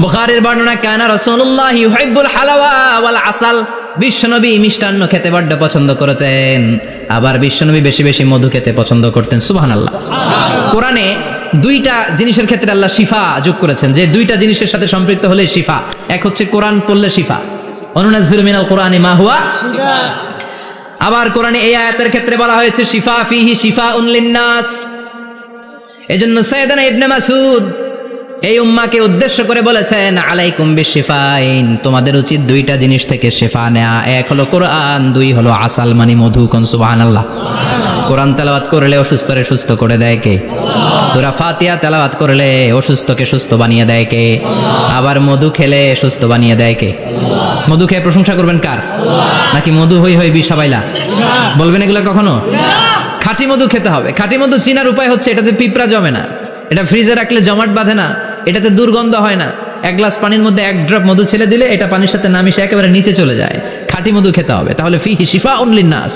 বুখারীর বর্ণনা, কানা রাসূলুল্লাহ ইউহিব্বুল হালাওয়া ওয়াল আসাল। বিশ্বনবী মিষ্টান্ন খেতে বড্ড পছন্দ করতেন, আবার বিশ্বনবী বেশি বেশি মধু খেতে পছন্দ করতেন। সুবহানাল্লাহ। কোরআনে দুইটা জিনিসের ক্ষেত্রে আল্লাহ শিফা যোগ করেছেন, যে দুইটা জিনিসের সাথে সম্পৃক্ত হলে শিফা। এক হচ্ছে কোরআন পড়লে শিফা, অনুনাজ্জিলু মিনাল কোরআনি মা হুয়া শিফা। আবার কোরআনে এই আয়াতের ক্ষেত্রে বলা হয়েছে শিফা ফিহি শিফাউন লিন্নাস। এজন্য সাইয়েদানা ইবনে মাসউদ এই উম্মাকে উদ্দেশ্য করে বলেছেন, আলাইকুম বিশিফাইন, তোমাদের উচিত দুইটা জিনিস থেকে শিফা নেয়া। এক হলো কোরআন, দুই হলো আসাল মানে মধু। কোন সুবহানাল্লাহ। কোরআন তেলাওয়াত করলে অসুস্থরে সুস্থ করে দেয় কে? সূরা ফাতিহা তেলাওয়াত করলে অসুস্থকে সুস্থ বানিয়ে দেয় কে? আবার মধু খেলে সুস্থ বানিয়ে দেয় কে? মধু খেয়ে প্রশংসা করবেন কার? নাকি মধু হই হই বিষাবাইলা বলবেন এগুলো কখনো? খাঁটি মধু খেতে হবে। খাঁটি মধু চিনার উপায় হচ্ছে, এটাতে পিঁপড়া জমে না, এটা ফ্রিজে রাখলে জমাট বাঁধে না, এটাতে দুর্গন্ধ হয় না। এক গ্লাস পানির মধ্যে এক ড্রপ মধু ছেড়ে দিলে এটা পানির সাথে না মিশে একেবারে নিচে চলে যায়। খাঁটি মধু খেতে হবে। তাহলে ফিহি শিফাউন লিন্নাস।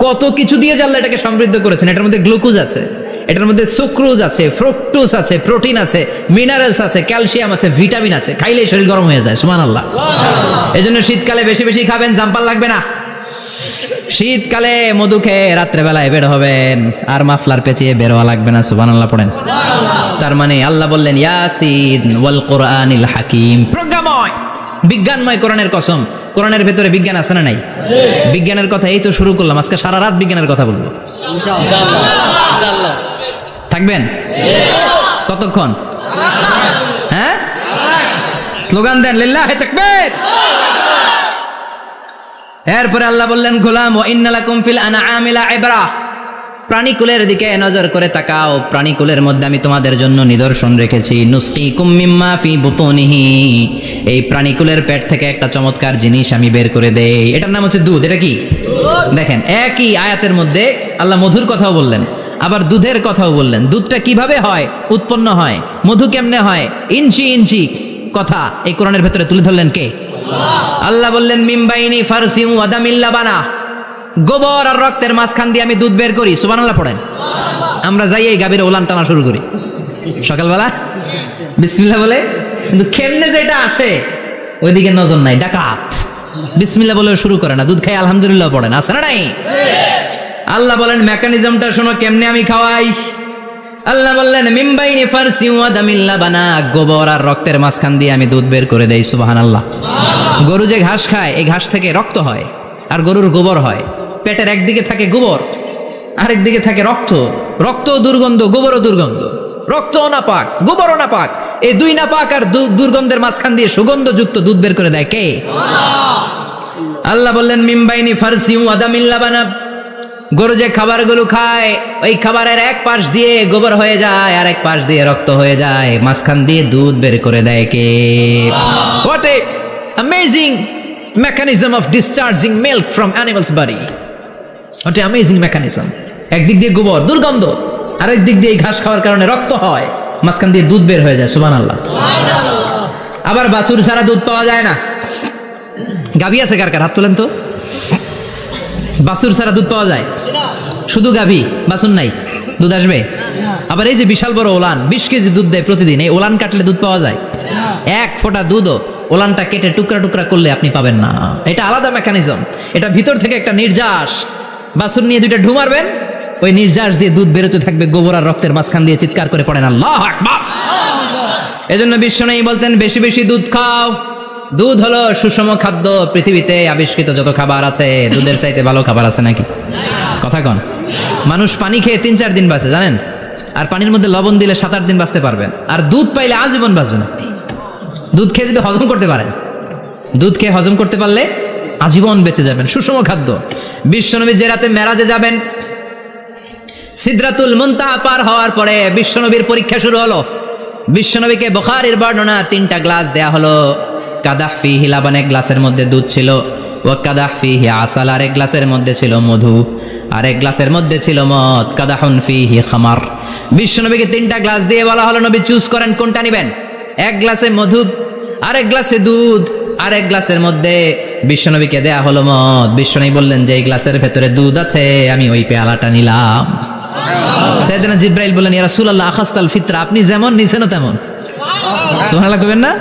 কত কিছু দিয়ে আল্লাহ এটাকে সমৃদ্ধ করেছেন। এটার মধ্যে গ্লুকোজ আছে, এটার মধ্যে সুক্রোজ আছে, ফ্রুক্টোজ আছে, প্রোটিন আছে, মিনারেলস আছে, ক্যালসিয়াম আছে, ভিটামিন আছে। খাইলেই শরীর গরম হয়ে যায়। সুবহানাল্লাহ। এজন্য শীতকালে বেশি বেশি খাবেন, জাম্পার লাগবে না। শীতকালে মধু খেয়ে রাত্রেবেলায় বের হবেন, আর মাফলার পেঁচিয়ে বের হওয়া লাগবে না। সুবহানাল্লাহ পড়েন। তার মানে আল্লাহ বললেন ইয়াসিন ওয়াল কোরআনিল হাকিম, প্রজ্ঞাময় বিজ্ঞানময় কোরআনের কসম। কোরআনের ভেতরে বিজ্ঞান আছে না নাই? বিজ্ঞানের কথা এই তো শুরু করলাম, আজকে সারা রাত বিজ্ঞানের কথা বলবো ইনশাআল্লাহ। থাকবেন কতক্ষণ? হ্যাঁ, স্লোগান দেন লিল্লাহি তাকবীর। এরপরে আল্লাহ বললেন, গোলাম ওয়া ইন্না লাকুম ফিল আনআমি লাইবরা, প্রাণীকুলের দিকে নজর করে তাকাও। প্রাণীকুলের মধ্যে আমি তোমাদের জন্য নিদর্শন রেখেছি। নুসকিকুম মিম্মা ফি বুতুনিহি, এই প্রাণীকুলের পেট থেকে একটা চমৎকার জিনিস আমি বের করে দেই, এটার নাম হচ্ছে দুধ। এটা কি? দেখেন, একই আয়াতের মধ্যে আল্লাহ মধুর কথাও বললেন, আবার দুধের কথাও বললেন। দুধটা কিভাবে হয়, উৎপন্ন হয়, মধু কেমনে হয়, ইঞ্চি ইঞ্চি কথা এই কোরআনের ভেতরে তুলে ধরলেন কে? আল্লাহ বললেন, মিমবাইনি ফারসিউ ওয়াদামিল লাবানা, গোবর আর রক্তের মাঝখান দিয়ে আমি দুধ বের করি। সুবহানাল্লাহ পড়েন। আমরা যাই এই গাভীর ওলান টানা শুরু করি সকালবেলা বিসমিল্লাহ বলে, কিন্তু কেমনে যেটা আসে ওইদিকে নজর নাই, ডাকাত। বিসমিল্লাহ বলে শুরু করে না, দুধ খাই আলহামদুলিল্লাহ পড়েন, আছে না নাই? আল্লাহ বলেন মেকানিজমটা শোনো, কেমনে আমি খাওয়াই। আল্লাহ বললেন, মিমবাইনি ফারসিউ ওয়াদামিল লাবানা, গোবর আর রক্তের মাঝখান দিয়ে আমি দুধ বের করে দেই। সুবহানাল্লাহ। গরু যে ঘাস খায়, এই ঘাস থেকে রক্ত হয় আর গরুর গোবর হয়। পেটের একদিকে থাকে গোবর, আরেক দিকে থাকে রক্ত। রক্ত দুর্গন্ধ, গোবরও দুর্গন্ধ। রক্তও না পাক, গোবরও না পাক, এই দুই না পাক আর দুর্গন্ধের মাঝখান দিয়ে সুগন্ধযুক্ত দুধ বের করে দেয় কে? আল্লাহ বললেন, মিমবাইনি ফারসিউ ওয়াদামিল লাবানা, গরু যে খাবারগুলো খায় ওই খাবারের এক পাশ দিয়ে গোবর হয়ে যায় আর এক পাশ দিয়ে রক্ত হয়ে যায়, মাঝখান দিয়ে দুধ বের করে দেয় কে? What a amazing mechanism of discharging milk from animal's body. What an amazing mechanism. একদিক দিয়ে গোবর দুর্গন্ধ, আরেক দিক দিয়ে ঘাস খাওয়ার কারণে রক্ত হয়, মাঝখান দিয়ে দুধ বের হয়ে যায়। সুবহানাল্লাহ। আবার বাছুর ছাড়া দুধ পাওয়া যায় না। গাভী আছে কার কার? হাত তোলেন তো। বাছুর ছাড়া দুধ পাওয়া যায়? শুধু গাভী, বাছুর নাই, দুধ আসবে? আবার এই যে বিশাল বড় ওলান, 20 কেজি দুধ দেয় প্রতিদিন, এই ওলান কাটলে দুধ পাওয়া যায়? এক ফোঁটা দুধও ওলানটা কেটে টুকরা টুকরা করলে আপনি পাবেন না। এটা আলাদা মেকানিজম। এটা ভিতর থেকে একটা নির্যাস, বাছুর নিয়ে দুইটা ঢু মারবেন, ওই নির্যাস দিয়ে দুধ বেরোতে থাকবে গোবর আর রক্তের মাঝখান দিয়ে। চিৎকার করে পড়েন আল্লাহু আকবার। এজন্য বিশ্বনবী বলতেন, বেশি বেশি দুধ খাও। দুধ হলো সুষম খাদ্য। পৃথিবীতে আবিষ্কৃত যত খাবার আছে, দুধের চাইতে ভালো খাবার আছে নাকি? কথা কন। মানুষ পানি খেয়ে 3-4 দিন বাঁচে জানেন, আর পানির মধ্যে লবণ দিলে 7-8 দিন বাঁচতে পারবেন। আর দুধ পাইলে আজীবন বাঁচবেন। দুধ খেয়ে যদি হজম করতে পারেন, দুধ খেয়ে হজম করতে পারলে আজীবন বেঁচে যাবেন। সুষম খাদ্য। বিশ্বনবী যে রাতে মেরাজে যাবেন, সিদরাতুল মুনতাহা পার হওয়ার পরে বিশ্বনবীর পরীক্ষা শুরু হলো। বিশ্বনবীকে বুখারীর বর্ণনা 3টা গ্লাস দেয়া হলো। কাদাহ ফিহি লাবান, এক গ্লাসের মধ্যে দুধ ছিল। ওয়া কাদাহ ফিহি আসাল, আর এক গ্লাসের মধ্যে ছিল মধু। আর এক গ্লাসের মধ্যে ছিল মদ। কাদাহুন ফিহি খামার। বিশ্বনবীকে 3টা গ্লাস দিয়ে বলা হলো, নবী চুজ করেন কোনটা নেবেন। এক গ্লাসে মধু, আরেক গ্লাসে দুধ, আরেক গ্লাসের মধ্যে বিশ্বনবীকে দেয়া হলো মদ। বিশ্বনবী বললেন যে এই গ্লাসের ভেতরে দুধ আছে, আমি ওই পেয়ালাটা নিলাম। সাইয়েদনা জিব্রাইল বললেন, ইয়া রাসূলুল্লাহ আখাস্তাল ফিতরা, আপনি যেমন নিছেন তেমন। সুবহানাল্লাহ কইবেন না?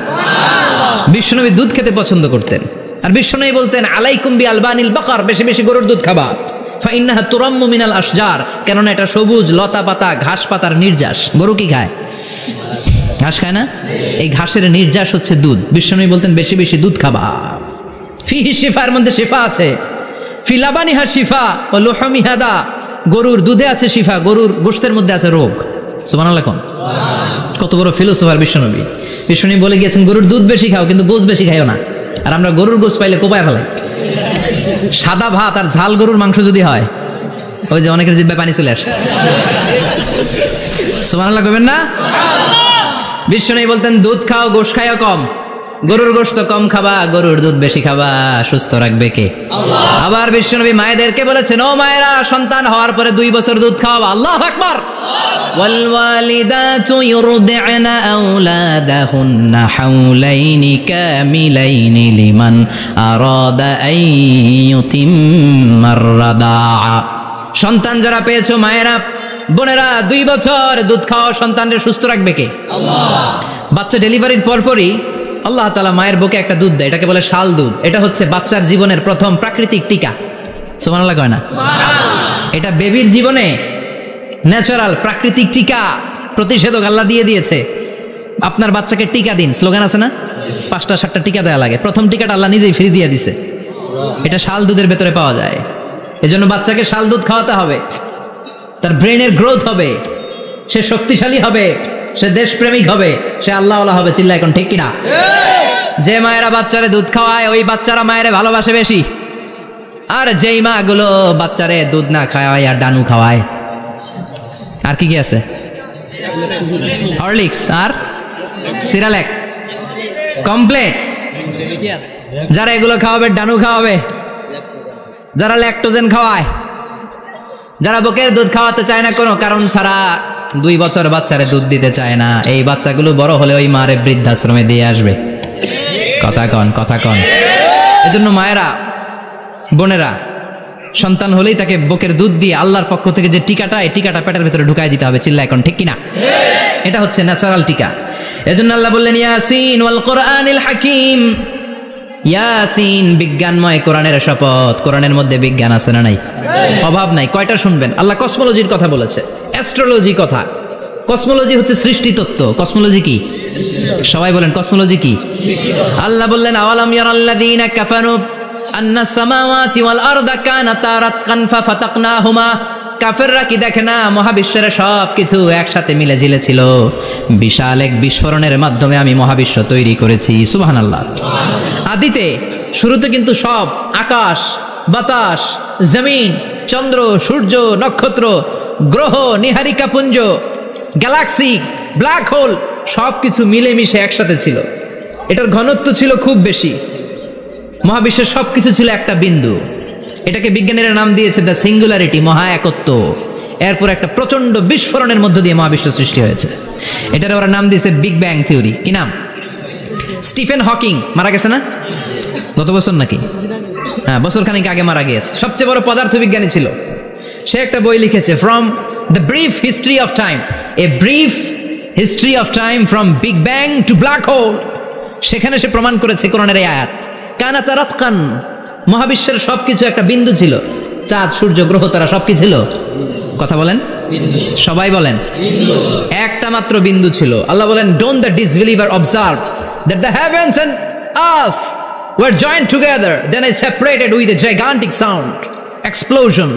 বিশ্বনবী দুধ খেতে পছন্দ করতেন। আর বিশ্বনবী বলতেন, আলাইকুম বি আলবানিল বাকার, বেশি বেশি গরুর দুধ খাবা। ফা ইন্নাহা তুরাম্মু মিনাল আশজার, কেননা এটা সবুজ লতা পাতা ঘাস পাতার নির্যাস। গরু কি খায়? ঘাস খায় না? এই ঘাসের নির্যাস হচ্ছে দুধ। বিশ্বনবী বলতেন বেশি বেশি দুধ খাবা। ফিহি শিফা, এর মধ্যে শিফা আছে। ফি লাবানিহা শিফা ওয়া লুহুমিহা দা, গরুর দুধে আছে শিফা, গরুর গোশতের মধ্যে আছে রোগ। সুবহানাল্লাহ কোন কত বড় ফিলোসফার বিশ্বনবী। বিশ্বনবী বলে গিয়েছেন গরুর দুধ বেশি খাও, কিন্তু গোশ বেশি খাইও না। আর আমরা গরুর গোশ পাইলে কোপায় ফেলাই। সাদা ভাত আর ঝাল গরুর মাংস যদি হয়, ওই যে অনেকের জিহ্বায় পানি চলে আসছে। সুবহানাল্লাহ কইবেন না? বিশ্বনবী বলতেন দুধ খাও, গোশ খাইও কম। গরুর গোশত কম খাবা, গরুর দুধ বেশি খাবা। সুস্থ রাখবে কে? আল্লাহ। আবার বিশ্বনবী মায়েদেরকে বলেছেন, ও মায়েরা, সন্তান হওয়ার পরে 2 বছর দুধ খাওয়াবা। আল্লাহু আকবার। ওয়াল ওয়ালিদাতু ইউরদি'না আওলাদাহুন্না হাওলাইনি কামিলাইনি লিমান আরাদা আন ইউতিম্মার রাদাআ। সন্তান যারা পেয়েছো মায়েরা, বোনেরা, 2 বছর দুধ খাওয়া সন্তানকে সুস্থ রাখবে কে? আল্লাহ। বাচ্চা ডেলিভারির পরপরই আল্লাহ তাআলা মায়ের বুকে একটা দুধ দেয়, এটাকে বলে শাল দুধ। এটা হচ্ছে বাচ্চার জীবনের প্রথম প্রাকৃতিক টিকা। সুবহানাল্লাহ কয় না? এটা বেবির জীবনে ন্যাচারাল প্রাকৃতিক টিকা, প্রতিষেধক আল্লাহ দিয়ে দিয়েছে। আপনার বাচ্চাকে টিকা দিন, স্লোগান আছে না? 5টা 7টা টিকা দেওয়া লাগে। প্রথম টিকাটা আল্লাহ নিজেই ফ্রি দিয়ে দিছে। এটা শাল দুধের ভেতরে পাওয়া যায়। এজন্য বাচ্চাকে শাল দুধ খাওয়াতে হবে। তার ব্রেনের গ্রোথ হবে, সে শক্তিশালী হবে, সে দেশপ্রেমিক হবে, সে আল্লাহওয়ালা হবে। চিল্লা এখন ঠিক কিনা? যে মায়েরা বাচ্চারে দুধ খাওয়ায়, ওই বাচ্চারা মায়েরে ভালোবাসে বেশি। আর যেই মা গুলো বাচ্চারে দুধ না খাওয়ায় আর ডানু খাওয়ায়, আর কি কি আছে, হরলিক্স আর সিরালেক, কমপ্লেট, যারা এগুলো খাওয়াবে, ডানু খাওয়াবে, যারা ল্যাকটোজেন খাওয়ায়, যারা বুকের দুধ খাওয়াতে চায় না কোনো কারণ ছাড়া, 2 বছর বাচ্চারে দুধ দিতে চায় না, এই বাচ্চাগুলো বড় হলে ওই মারে বৃদ্ধাশ্রমে দিয়ে আসবে। কথা কন, কথা কন। এজন্য মায়েরা, বোনেরা, সন্তান হলেই তাকে বুকের দুধ দিয়ে আল্লাহর পক্ষ থেকে যে টিকাটা, এই টিকাটা পেটের ভেতরে ঢুকাই দিতে হবে। চিল্লা এখন ঠিক কিনা? এটা হচ্ছে ন্যাচারাল টিকা। এজন্য আল্লাহ বললেন, ইয়াসিন ওয়াল কোরআনিল হাকিম। ইয়াসিন, বিজ্ঞানময় কোরআনের শপথ। কোরআনের মধ্যে বিজ্ঞান আছে না নাই? অভাব নাই। কয়টা শুনবেন? আল্লাহ কসমোলজির কথা বলেছে, অ্যাস্ট্রোলজি কথা। কসমোলজি হচ্ছে সৃষ্টি তত্ত্ব। কসমোলজি কি? সবাই বলেন কসমোলজি কি? আল্লাহ বললেন, আওয়ালাম ইয়ারাল্লাযীনা কাফারু আন্নাস সামাওয়াতি ওয়াল আরদা কানাতা রাতকান ফাফাতাকনাহুমা। কাফেররা কি দেখে না মহাবিশ্বের সব কিছু একসাথে মিলে ঝিলে ছিল, বিশাল এক বিস্ফোরণের মাধ্যমে আমি মহাবিশ্ব তৈরি করেছি। সুবহানাল্লাহ। আদিতে, শুরুতে কিন্তু সব আকাশ, বাতাস, জমিন, চন্দ্র, সূর্য, নক্ষত্র, গ্রহ, নিহারিকা পুঞ্জ, গ্যালাক্সি, ব্ল্যাক হোল, সব কিছু মিলেমিশে একসাথে ছিল। এটার ঘনত্ব ছিল খুব বেশি। মহাবিশ্বের সব কিছু ছিল একটা বিন্দু। এটাকে বিজ্ঞানীরা নাম দিয়েছে দ্য সিঙ্গুলারিটি, মহা একত্ব। এরপর একটা প্রচন্ড বিস্ফোরণের মধ্য দিয়ে মহাবিশ্ব সৃষ্টি হয়েছে। এটার ওরা নাম দিয়েছে বিগ ব্যাং থিওরি। কি নাম? স্টিফেন হকিং মারা গেছে না গত বছর নাকি? হ্যাঁ, বছর খানিক আগে মারা গিয়েছে। সবচেয়ে বড় পদার্থবিজ্ঞানী ছিল। সে একটা বই লিখেছে, from the brief history of time, a brief history of time from big bang two black hole. সেখানে সে প্রমাণ করেছে কোরআনের এই আয়াত, কানাতা রাতকান, মহাবিশ্বের সবকিছু একটা বিন্দু ছিল। চাঁদ, সূর্য, গ্রহ, তারা সব কি ছিল? কথা বলেন, সবাই বলেন। একটা মাত্র বিন্দু ছিল। আল্লাহ বলেন, don't the disbeliever observe that the heavens and earth were joined together, then I separated with a gigantic sound, explosion.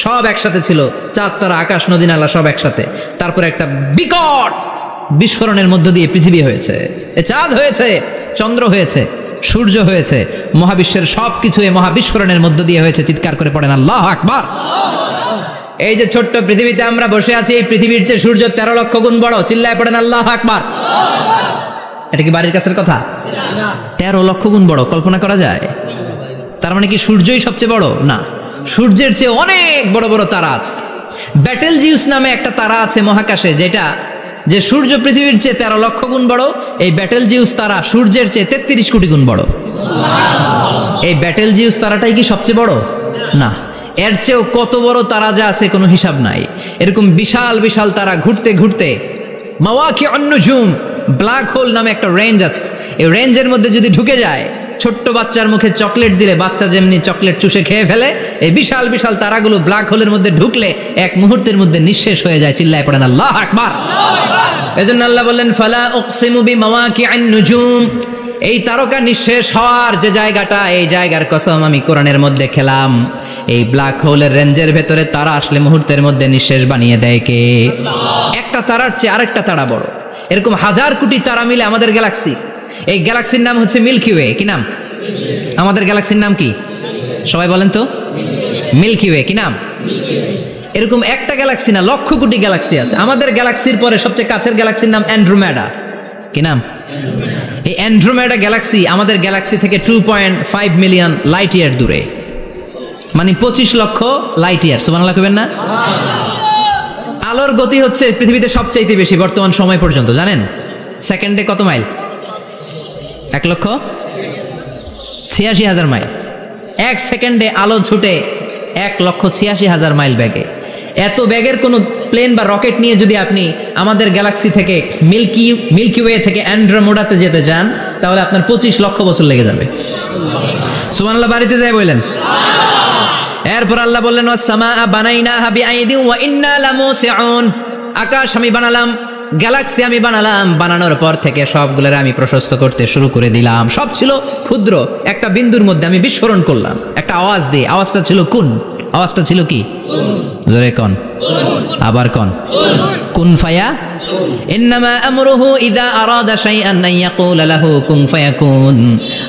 সব একসাথে ছিল, চাঁদ, তারা, আকাশ, নদী, নালা সব একসাথে। তারপরে একটা বিকট বিস্ফোরণের মধ্য দিয়ে পৃথিবী হয়েছে, এ চাঁদ হয়েছে, চন্দ্র হয়েছে, সূর্য হয়েছে, মহাবিশ্বের সব কিছু এই মহাবিস্ফোরণের মধ্য দিয়ে হয়েছে। চিৎকার করে পড়েন আল্লাহু আকবার। এই যে ছোট্ট পৃথিবীতে আমরা বসে আছি, এই পৃথিবীর চেয়ে সূর্য 13 লক্ষ গুণ বড়। চিল্লায় পড়েন আল্লাহু আকবার। এটা কি বাড়ির কাছের কথা? 13 লক্ষ গুণ বড়, কল্পনা করা যায়? তার মানে কি সূর্যই সবচেয়ে বড়? না, সূর্যের চেয়ে অনেক বড় বড় তারা আছে। ব্যাটেলজিউস নামে একটা তারা আছে মহাকাশে, যেটা যে সূর্য পৃথিবীর চেয়ে 13 লক্ষ গুণ বড়। এই ব্যাটেলজিউস তারা সূর্যের চেয়ে 33 কোটি গুণ বড়। এই ব্যাটেলজিউস তারাটাই কি সবচেয়ে বড়? না, এর চেয়েও কত বড় তারা যা আছে কোনো হিসাব নাই। এরকম বিশাল বিশাল তারা ঘুরতে ঘুরতে মাওয়াকিউন নুজুম, ব্ল্যাক হোল নামে একটা রেঞ্জ আছে। এই রেঞ্জের মধ্যে যদি ঢুকে যায়, ছোট্ট বাচ্চার মুখে চকলেট দিলে বাচ্চা যেমনি চকলেট চুষে খেয়ে ফেলে, এই বিশাল বিশাল তারাগুলো ব্ল্যাক হোলের মধ্যে ঢুকলে এক মুহূর্তের মধ্যে নিঃশেষ হয়ে যায়। চিল্লায় পড়েন আল্লাহু আকবার। এজন্য আল্লাহ বললেন ফালা উকসিমু বিমাওয়াকিউন নুজুম, এই তারকা নিঃশেষ হওয়ার যে জায়গাটা, এই জায়গার কসম আমি কোরআনের মধ্যে খেলাম। এই ব্ল্যাক হোলের রেঞ্জের ভেতরে তারা আসলে মুহূর্তের মধ্যে নিঃশেষ বানিয়ে দেয় কে? একটা তারার চেয়ে আরেকটা তারা বড়। এরকম হাজার কোটি তারা মিলে আমাদের গ্যালাক্সি। এই গ্যালাক্সির নাম হচ্ছে মিল্কি ওয়ে। কি নাম? আমাদের গ্যালাক্সির নাম কি? সবাই বলেন তো। Milky Way. কি নাম? এরকম একটা গ্যালাক্সি না, লক্ষ কোটি গ্যালাক্সি আছে। আমাদের গ্যালাক্সির পরে সবচেয়ে কাছের গ্যালাক্সির নাম অ্যান্ড্রোমেডা। কি নাম? এই অ্যান্ড্রোমেডা গ্যালাক্সি আমাদের গ্যালাক্সি থেকে 2.5 মিলিয়ন লাইট ইয়ার দূরে, মানে 25 লক্ষ লাইট ইয়ার। সুবহানাল্লাহ কইবেন না? আলোর গতি হচ্ছে পৃথিবীতে সবচাইতে বেশি বর্তমান সময় পর্যন্ত, জানেন? সেকেন্ডে কত মাইল? 1,86,000 মাইল। এক সেকেন্ডে আলো ছুটে 1,86,000 মাইল বেগে। এত ব্যাগের কোনো প্লেন বা রকেট নিয়ে যদি আপনি আমাদের গ্যালাক্সি থেকে মিল্কি ওয়ে থেকে অ্যান্ড্রোমেডাতে যেতে চান, তাহলে আপনার 25 লক্ষ বছর লেগে যাবে। সুবহানাল্লাহ বাড়িতে যায় বললেন। এরপর আল্লাহ বললেন ওয়াস-সামাআ বানাইনাহা বিআইদিন ওয়া ইন্না লামুসিউন, আকাশ আমি বানালাম, গ্যালাক্সি আমি বানালাম, বানানোর পর থেকে সবগুলোর আমি প্রশস্ত করতে শুরু করে দিলাম। সব ছিল ক্ষুদ্র, একটা বিন্দুর মধ্যে আমি বিস্ফোরণ করলাম একটা আওয়াজ দিয়ে। আওয়াজটা ছিল কুন। আওয়াজটা ছিল কি? জোরে কন, আবার কন। কুন ফায়া ইন্নামা আমরুহু ইযা আরাদা শাইআন আন ইয়াকুলা লাহু কুন ফায়াকুন।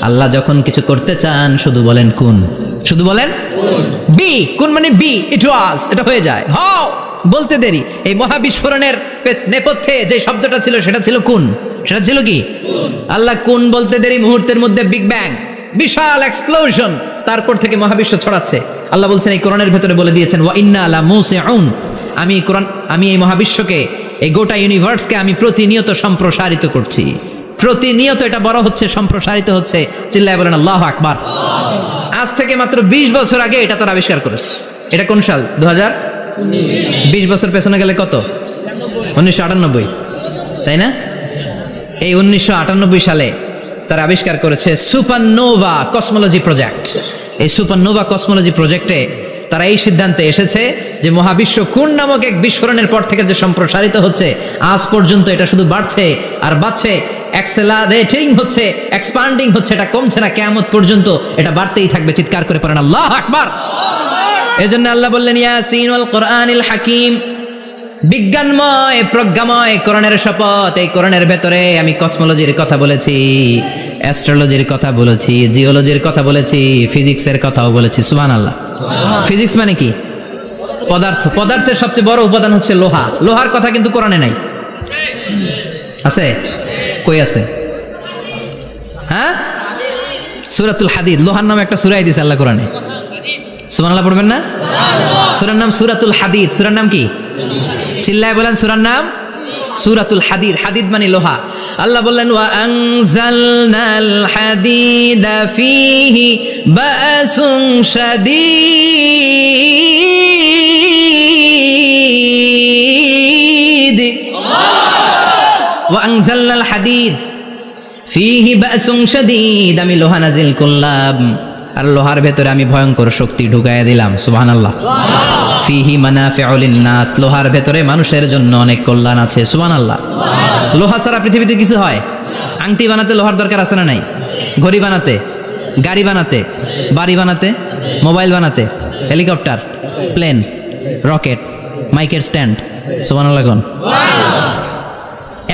আল্লাহ যখন কিছু করতে চান শুধু বলেন কুন, শুধু বলেন বি। কুন মানে বি, ইট ওয়াজ, এটা হয়ে যায়। হাও বলতে দেরি। এই মহাবিস্ফোরণের নেপথ্যে যে শব্দটা ছিল সেটা ছিল কুন। সেটা ছিল কি? আল্লাহ কুন বলতে দেরি, মুহূর্তের মধ্যে বিগ ব্যাং, বিশাল এক্সপ্লোশন, তারপর থেকে মহাবিশ্ব ছড়াচ্ছে। আল্লাহ বলছেন এই কোরআনের ভেতরে বলে দিয়েছেন ওয়া ইন্না লামুসিউন, আমি কোরআন, আমি এই মহাবিশ্বকে, এই গোটা ইউনিভার্সকে আমি প্রতিনিয়ত সম্প্রসারিত করছি। প্রতিনিয়ত এটা বড় হচ্ছে, সম্প্রসারিত হচ্ছে। চিল্লায় বলেন আল্লাহু আকবার। আজ থেকে মাত্র 20 বছর আগে এটা তারা আবিষ্কার করেছে। এটা কোন সাল? 2019। 20 বছর পেছনে গেলে কত? 1998, তাই না? এই 1998 সালে তারা আবিষ্কার করেছে সুপারনোভা কসমোলজি প্রজেক্ট। এই সুপারনোভা কসমোলজি প্রজেক্টে তারা এই সিদ্ধান্তে এসেছে যে মহাবিশ্ব কোন নামক এক বিস্ফোরণের পর থেকে যে সম্প্রসারিত হচ্ছে, আজ পর্যন্ত এটা শুধু বাড়ছে আর বাড়ছে, অ্যাক্সেলারেটিং হচ্ছে, এক্সপান্ডিং হচ্ছে, এটা কমছে না। কিয়ামত পর্যন্ত এটা বাড়তেই থাকবে। চিৎকার করে পড়েন আল্লাহু আকবার। এজন্য আল্লাহ বললেন ইয়াসিন ওয়াল কোরআনিল হাকিম, বিজ্ঞানময় প্রজ্ঞাময় কোরআনের শপথ। এই কোরআনের ভেতরে আমি কসমোলজির কথা বলেছি, অ্যাস্ট্রোলজির কথা বলেছি, জিওলজির কথা বলেছি, ফিজিক্সের কথাও বলেছি। সুবহানাল্লাহ। ফিজিক্স মানে কি? পদার্থ। পদার্থের সবচেয়ে বড় উপাদান হচ্ছে লোহা। লোহার কথা কিন্তু কোরআনে নাই। আছে? কই আছে? হ্যাঁ, সূরাতুল হাদিদ, লোহার নামে একটা সূরা দিয়েছে আল্লাহ কোরআনে। সুবহানাল্লাহ পড়বেন না? সূরার নাম সূরাতুল হাদিদ। সূরার নাম কি? চিল্লায় বলেন সূরার নাম সূরাতুল হাদিদ। হাদিদ মানে লোহা। আল্লাহ বললেন ওয়া আনজালনাল হাদিদা ফীহি বাসুন শাদীদ। ওয়া আনজালনাল হাদিদ ফীহি বাসুন শাদীদ, আমি লোহা নাজিল করলাম আর লোহার ভেতরে আমি ভয়ঙ্কর শক্তি ঢুকাইয়া দিলাম। সুবহানাল্লাহ। ফিহি মানাফিউ লিন-নাস, লোহার ভেতরে মানুষের জন্য অনেক কল্যাণ আছে। সুবহানাল্লাহ। লোহা ছাড়া পৃথিবীতে কিছু হয়? আংটি বানাতে লোহার দরকার আছে না নাই? ঘড়ি বানাতে, গাড়ি বানাতে, বাড়ি বানাতে, মোবাইল বানাতে, হেলিকপ্টার, প্লেন, রকেট, মাইকের স্ট্যান্ড। সুবহানাল্লাহ কোন?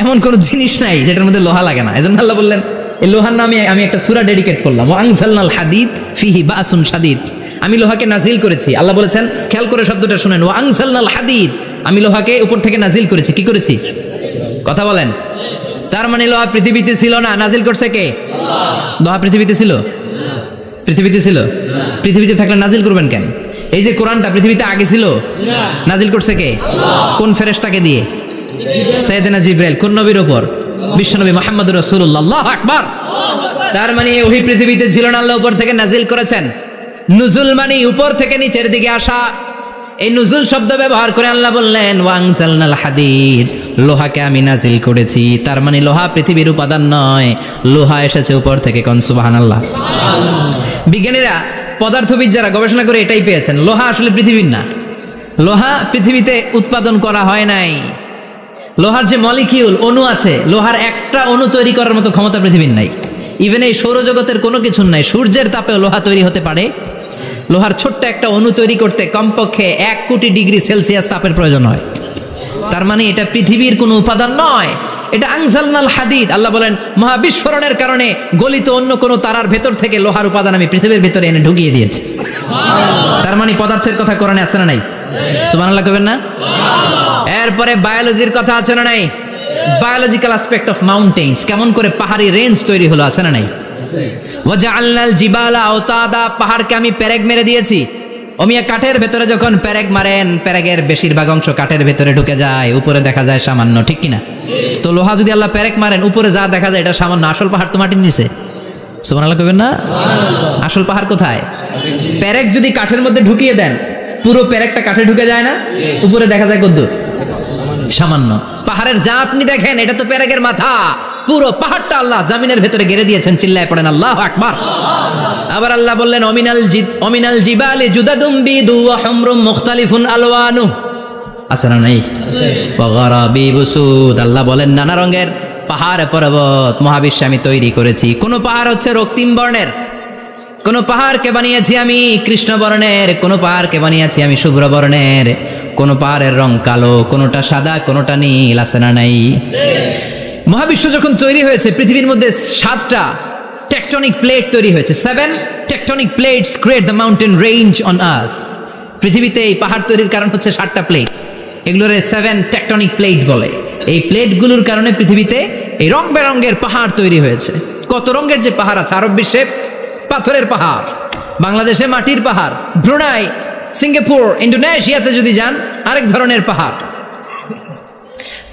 এমন কোন জিনিস নাই যেটার মধ্যে লোহা লাগে না। এজন্য আল্লাহ বললেন এই লোহার নামে আমি একটা সূরা ডেডিকেট করলাম, ওয়া আনজালনাল হাদিদ ফিহি বাসুন শাদীদ। আমি লোহাকে নাজিল করেছি। আল্লাহ বলেছেন, খেয়াল করে শব্দটা শুনেন, ওয়া আনজালনাল হাদিদ, আমি লোহাকে উপর থেকে নাজিল করেছি। কি করেছি? কথা বলেন। তার মানে লোহা পৃথিবীতে ছিল না, নাজিল করছে কে? লোহা পৃথিবীতে ছিল? পৃথিবীতে ছিল? পৃথিবীতে থাকলে নাজিল করবেন কেন? এই যে কোরআনটা পৃথিবীতে আগে ছিল, নাজিল করছে কে? কোন ফেরেশতাকে দিয়ে? সাইয়েদনা জিবরাইল। কোন নবীর উপর? বিশ্বনবী মুহাম্মদুর রাসূলুল্লাহ। আল্লাহু আকবার। তার মানে ওহী পৃথিবীতে ছিল না, আল্লাহ উপর থেকে নাজিল করেছেন। নুজুল মানে উপর থেকে নিচের দিকে আসা। এই নুজুল শব্দ ব্যবহার করে আল্লাহ বললেন, ওয়া আনজালনাল হাদিদ, লোহাকে আমি নাজিল করেছি। তার মানে লোহা পৃথিবীর উপাদান নয়, লোহা এসেছে উপর থেকে। কোন সুবহানাল্লাহ। বিজ্ঞানীরা, পদার্থবিদ যারা গবেষণা করে এটাই পেয়েছেন, লোহা আসলে পৃথিবীর না। লোহা পৃথিবীতে উৎপাদন করা হয় নাই। লোহার যে মলিকিউল, অণু আছে, লোহার একটা অণু তৈরি করার মতো ক্ষমতা পৃথিবীর নাই। ইভেন এই সৌরজগতের কোনো কিছু নাই। সূর্যের তাপেও লোহা তৈরি হতে পারে? লোহার ছোট্ট একটা অণু তৈরি করতে কমপক্ষে 1 কোটি ডিগ্রি সেলসিয়াস তাপের প্রয়োজন হয়। তার মানে এটা পৃথিবীর কোনো উপাদান নয়, এটা আনজালনাল হাদিদ। আল্লাহ বলেন, মহাবিস্ফোরণের কারণে গলিত অন্য কোনো তারার ভেতর থেকে লোহার উপাদান আমি পৃথিবীর ভেতরে এনে ঢুকিয়ে দিয়েছি। তার মানে পদার্থের কথা কোরআনে আছে না নাই? সুবহানাল্লাহ কইবেন না? এরপরে বায়োলজির কথা আছে না নাই? বায়োলজিক্যাল অ্যাসপেক্ট অফ মাউন্টেন্স, কেমন করে পাহাড়ি রেঞ্জ তৈরি হলো, আছে না নাই? ওয়াজআলনাল জিবালা আওতাদা, পাহাড়কে আমি পেরেক মেরে দিয়েছি। ওমিয়া কাঠের ভেতরে যখন পেরেক মারেন, পেরেকের বেশিরভাগ অংশ কাঠের ভেতরে ঢুকে যায়, উপরে দেখা যায় সামান্য, ঠিক কিনা? তো লোহা যদি আল্লাহ পেরেক মারেন, উপরে যা দেখা যায় এটা সামান্য, আসল পাহাড় তো মাটির নিচে। সুবহানাল্লাহ কইবেন না? আসল পাহাড় কোথায়? পেরেক যদি কাঠের মধ্যে ঢুকিয়ে দেন, পুরো পেরেকটা কাঠে ঢুকে যায় না? উপরে দেখা যায় কদ্দুর? সামান্য। পাহাড়ের যা আপনি দেখেন, এটা তো পেরেকের মাথা। পুরো পাহাড়টা আল্লাহ জামিনের ভেতরে গেড়ে দিয়েছেন। চিল্লায় পড়েন আল্লাহু আকবার। আবার আল্লাহ বললেন, অমিনাল জিবালি জুদাদুম বিদু ওয়া হুমরুম মুখতালিফুন আলওয়ানু, আছে না নাই? ওয়া গারাবিবু সুদ, আল্লাহ বলেন নানা রঙের পাহাড় পর্বত মহাবিশ্বে আমি তৈরি করেছি। কোন পাহাড় হচ্ছে রক্তিম বর্ণের, কোন পাহাড়কে বানিয়েছি আমি কৃষ্ণ বর্ণের, কোন পাহাড়কে বানিয়েছি আমি শুভ্র বর্ণের, কোন পাহাড়ের রং কালো, কোনটা সাদা, কোনটা নীল, আছে না নাই? মহাবিশ্ব যখন তৈরি হয়েছে, পৃথিবীর মধ্যে 7টা টেকটনিক প্লেট তৈরি হয়েছে। 7 tectonic plates create the mountain range on earth. পৃথিবীতে এই পাহাড় তৈরির কারণ হচ্ছে 7টা প্লেট। এগুলোরে 7 টেকটনিক প্লেট বলে। এই প্লেটগুলোর কারণে পৃথিবীতে এই রং বেরঙের পাহাড় তৈরি হয়েছে। কত রঙের যে পাহাড় আছে! আরব বিশ্বে পাথরের পাহাড়, বাংলাদেশে মাটির পাহাড়, ব্রুনাই, সিঙ্গাপুর, ইন্দোনেশিয়াতে যদি যান আরেক ধরনের পাহাড়।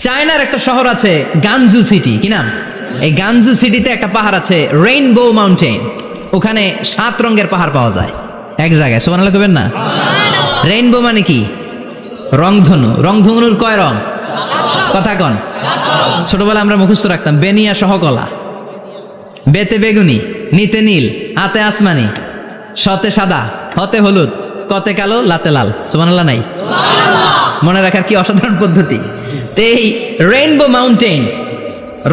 চায়নার একটা শহর আছে গানজু সিটি, কি নাম? এই গানজু সিটিতে একটা পাহাড় আছে রেইনবো মাউন্টেন। ওখানে 7 রঙের পাহাড় পাওয়া যায় এক জায়গায়। সুবহানাল্লাহ কইবেন না? রেইনবো মানে কি? রংধনু। রংধনুর কয় রং? কথা কন। ছোটবেলা আমরা মুখস্থ রাখতাম, বেনিয়া সহ কলা, বেতে বেগুনি, নিতে নীল, হাতে আসমানি, শতে সাদা, হতে হলুদ, কতে কালো, লাতে লাল। সুবহানাল্লাহ নাই? মনে রাখার কি অসাধারণ পদ্ধতি! তো এই রেইনবো মাউন্টেন,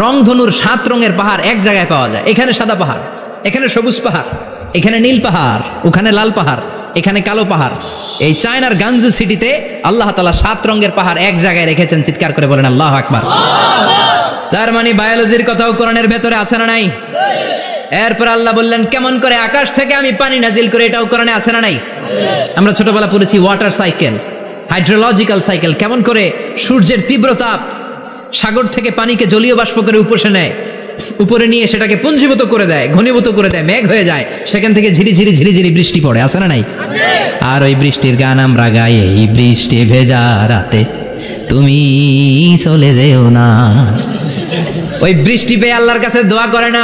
রংধনুর 7 রঙের পাহাড় এক জায়গায় পাওয়া যায়। এখানে সাদা পাহাড়, এখানে সবুজ পাহাড়, এখানে নীল পাহাড়, ওখানে লাল পাহাড়, এখানে কালো পাহাড়। এই চায়নার গানজু সিটিতে আল্লাহ তাআলা 7 রঙের পাহাড় এক জায়গায় রেখেছেন। চিৎকার করে বলেন আল্লাহু আকবার। তার মানে বায়োলজির কথাও কোরআনের ভেতরে আছে না নাই? এরপর আল্লাহ বললেন, কেমন করে আকাশ থেকে আমি পানি নাজিল করে, এটাও কোরআনে আছে না নাই? আমরা ছোটবেলা পড়েছি ওয়াটার সাইকেল, হাইড্রোলজিক্যাল সাইকেল। কেমন করে সূর্যের তীব্র তাপ সাগর থেকে পানিকে জলীয় বাষ্প করে উপসে নেয়, উপরে নিয়ে সেটাকে পুঞ্জীভূত করে দেয়, ঘনীভূত করে দেয়, মেঘ হয়ে যায়, সেখান থেকে ঝিরিঝিরি ঝিরিঝিরি বৃষ্টি পড়ে, আছে না নাই? আর ওই বৃষ্টির গান আমরা গাই, এই বৃষ্টি ভেজা রাতে তুমি চলে যেও না। ওই বৃষ্টি পেয়ে আল্লাহর কাছে দোয়া করে না?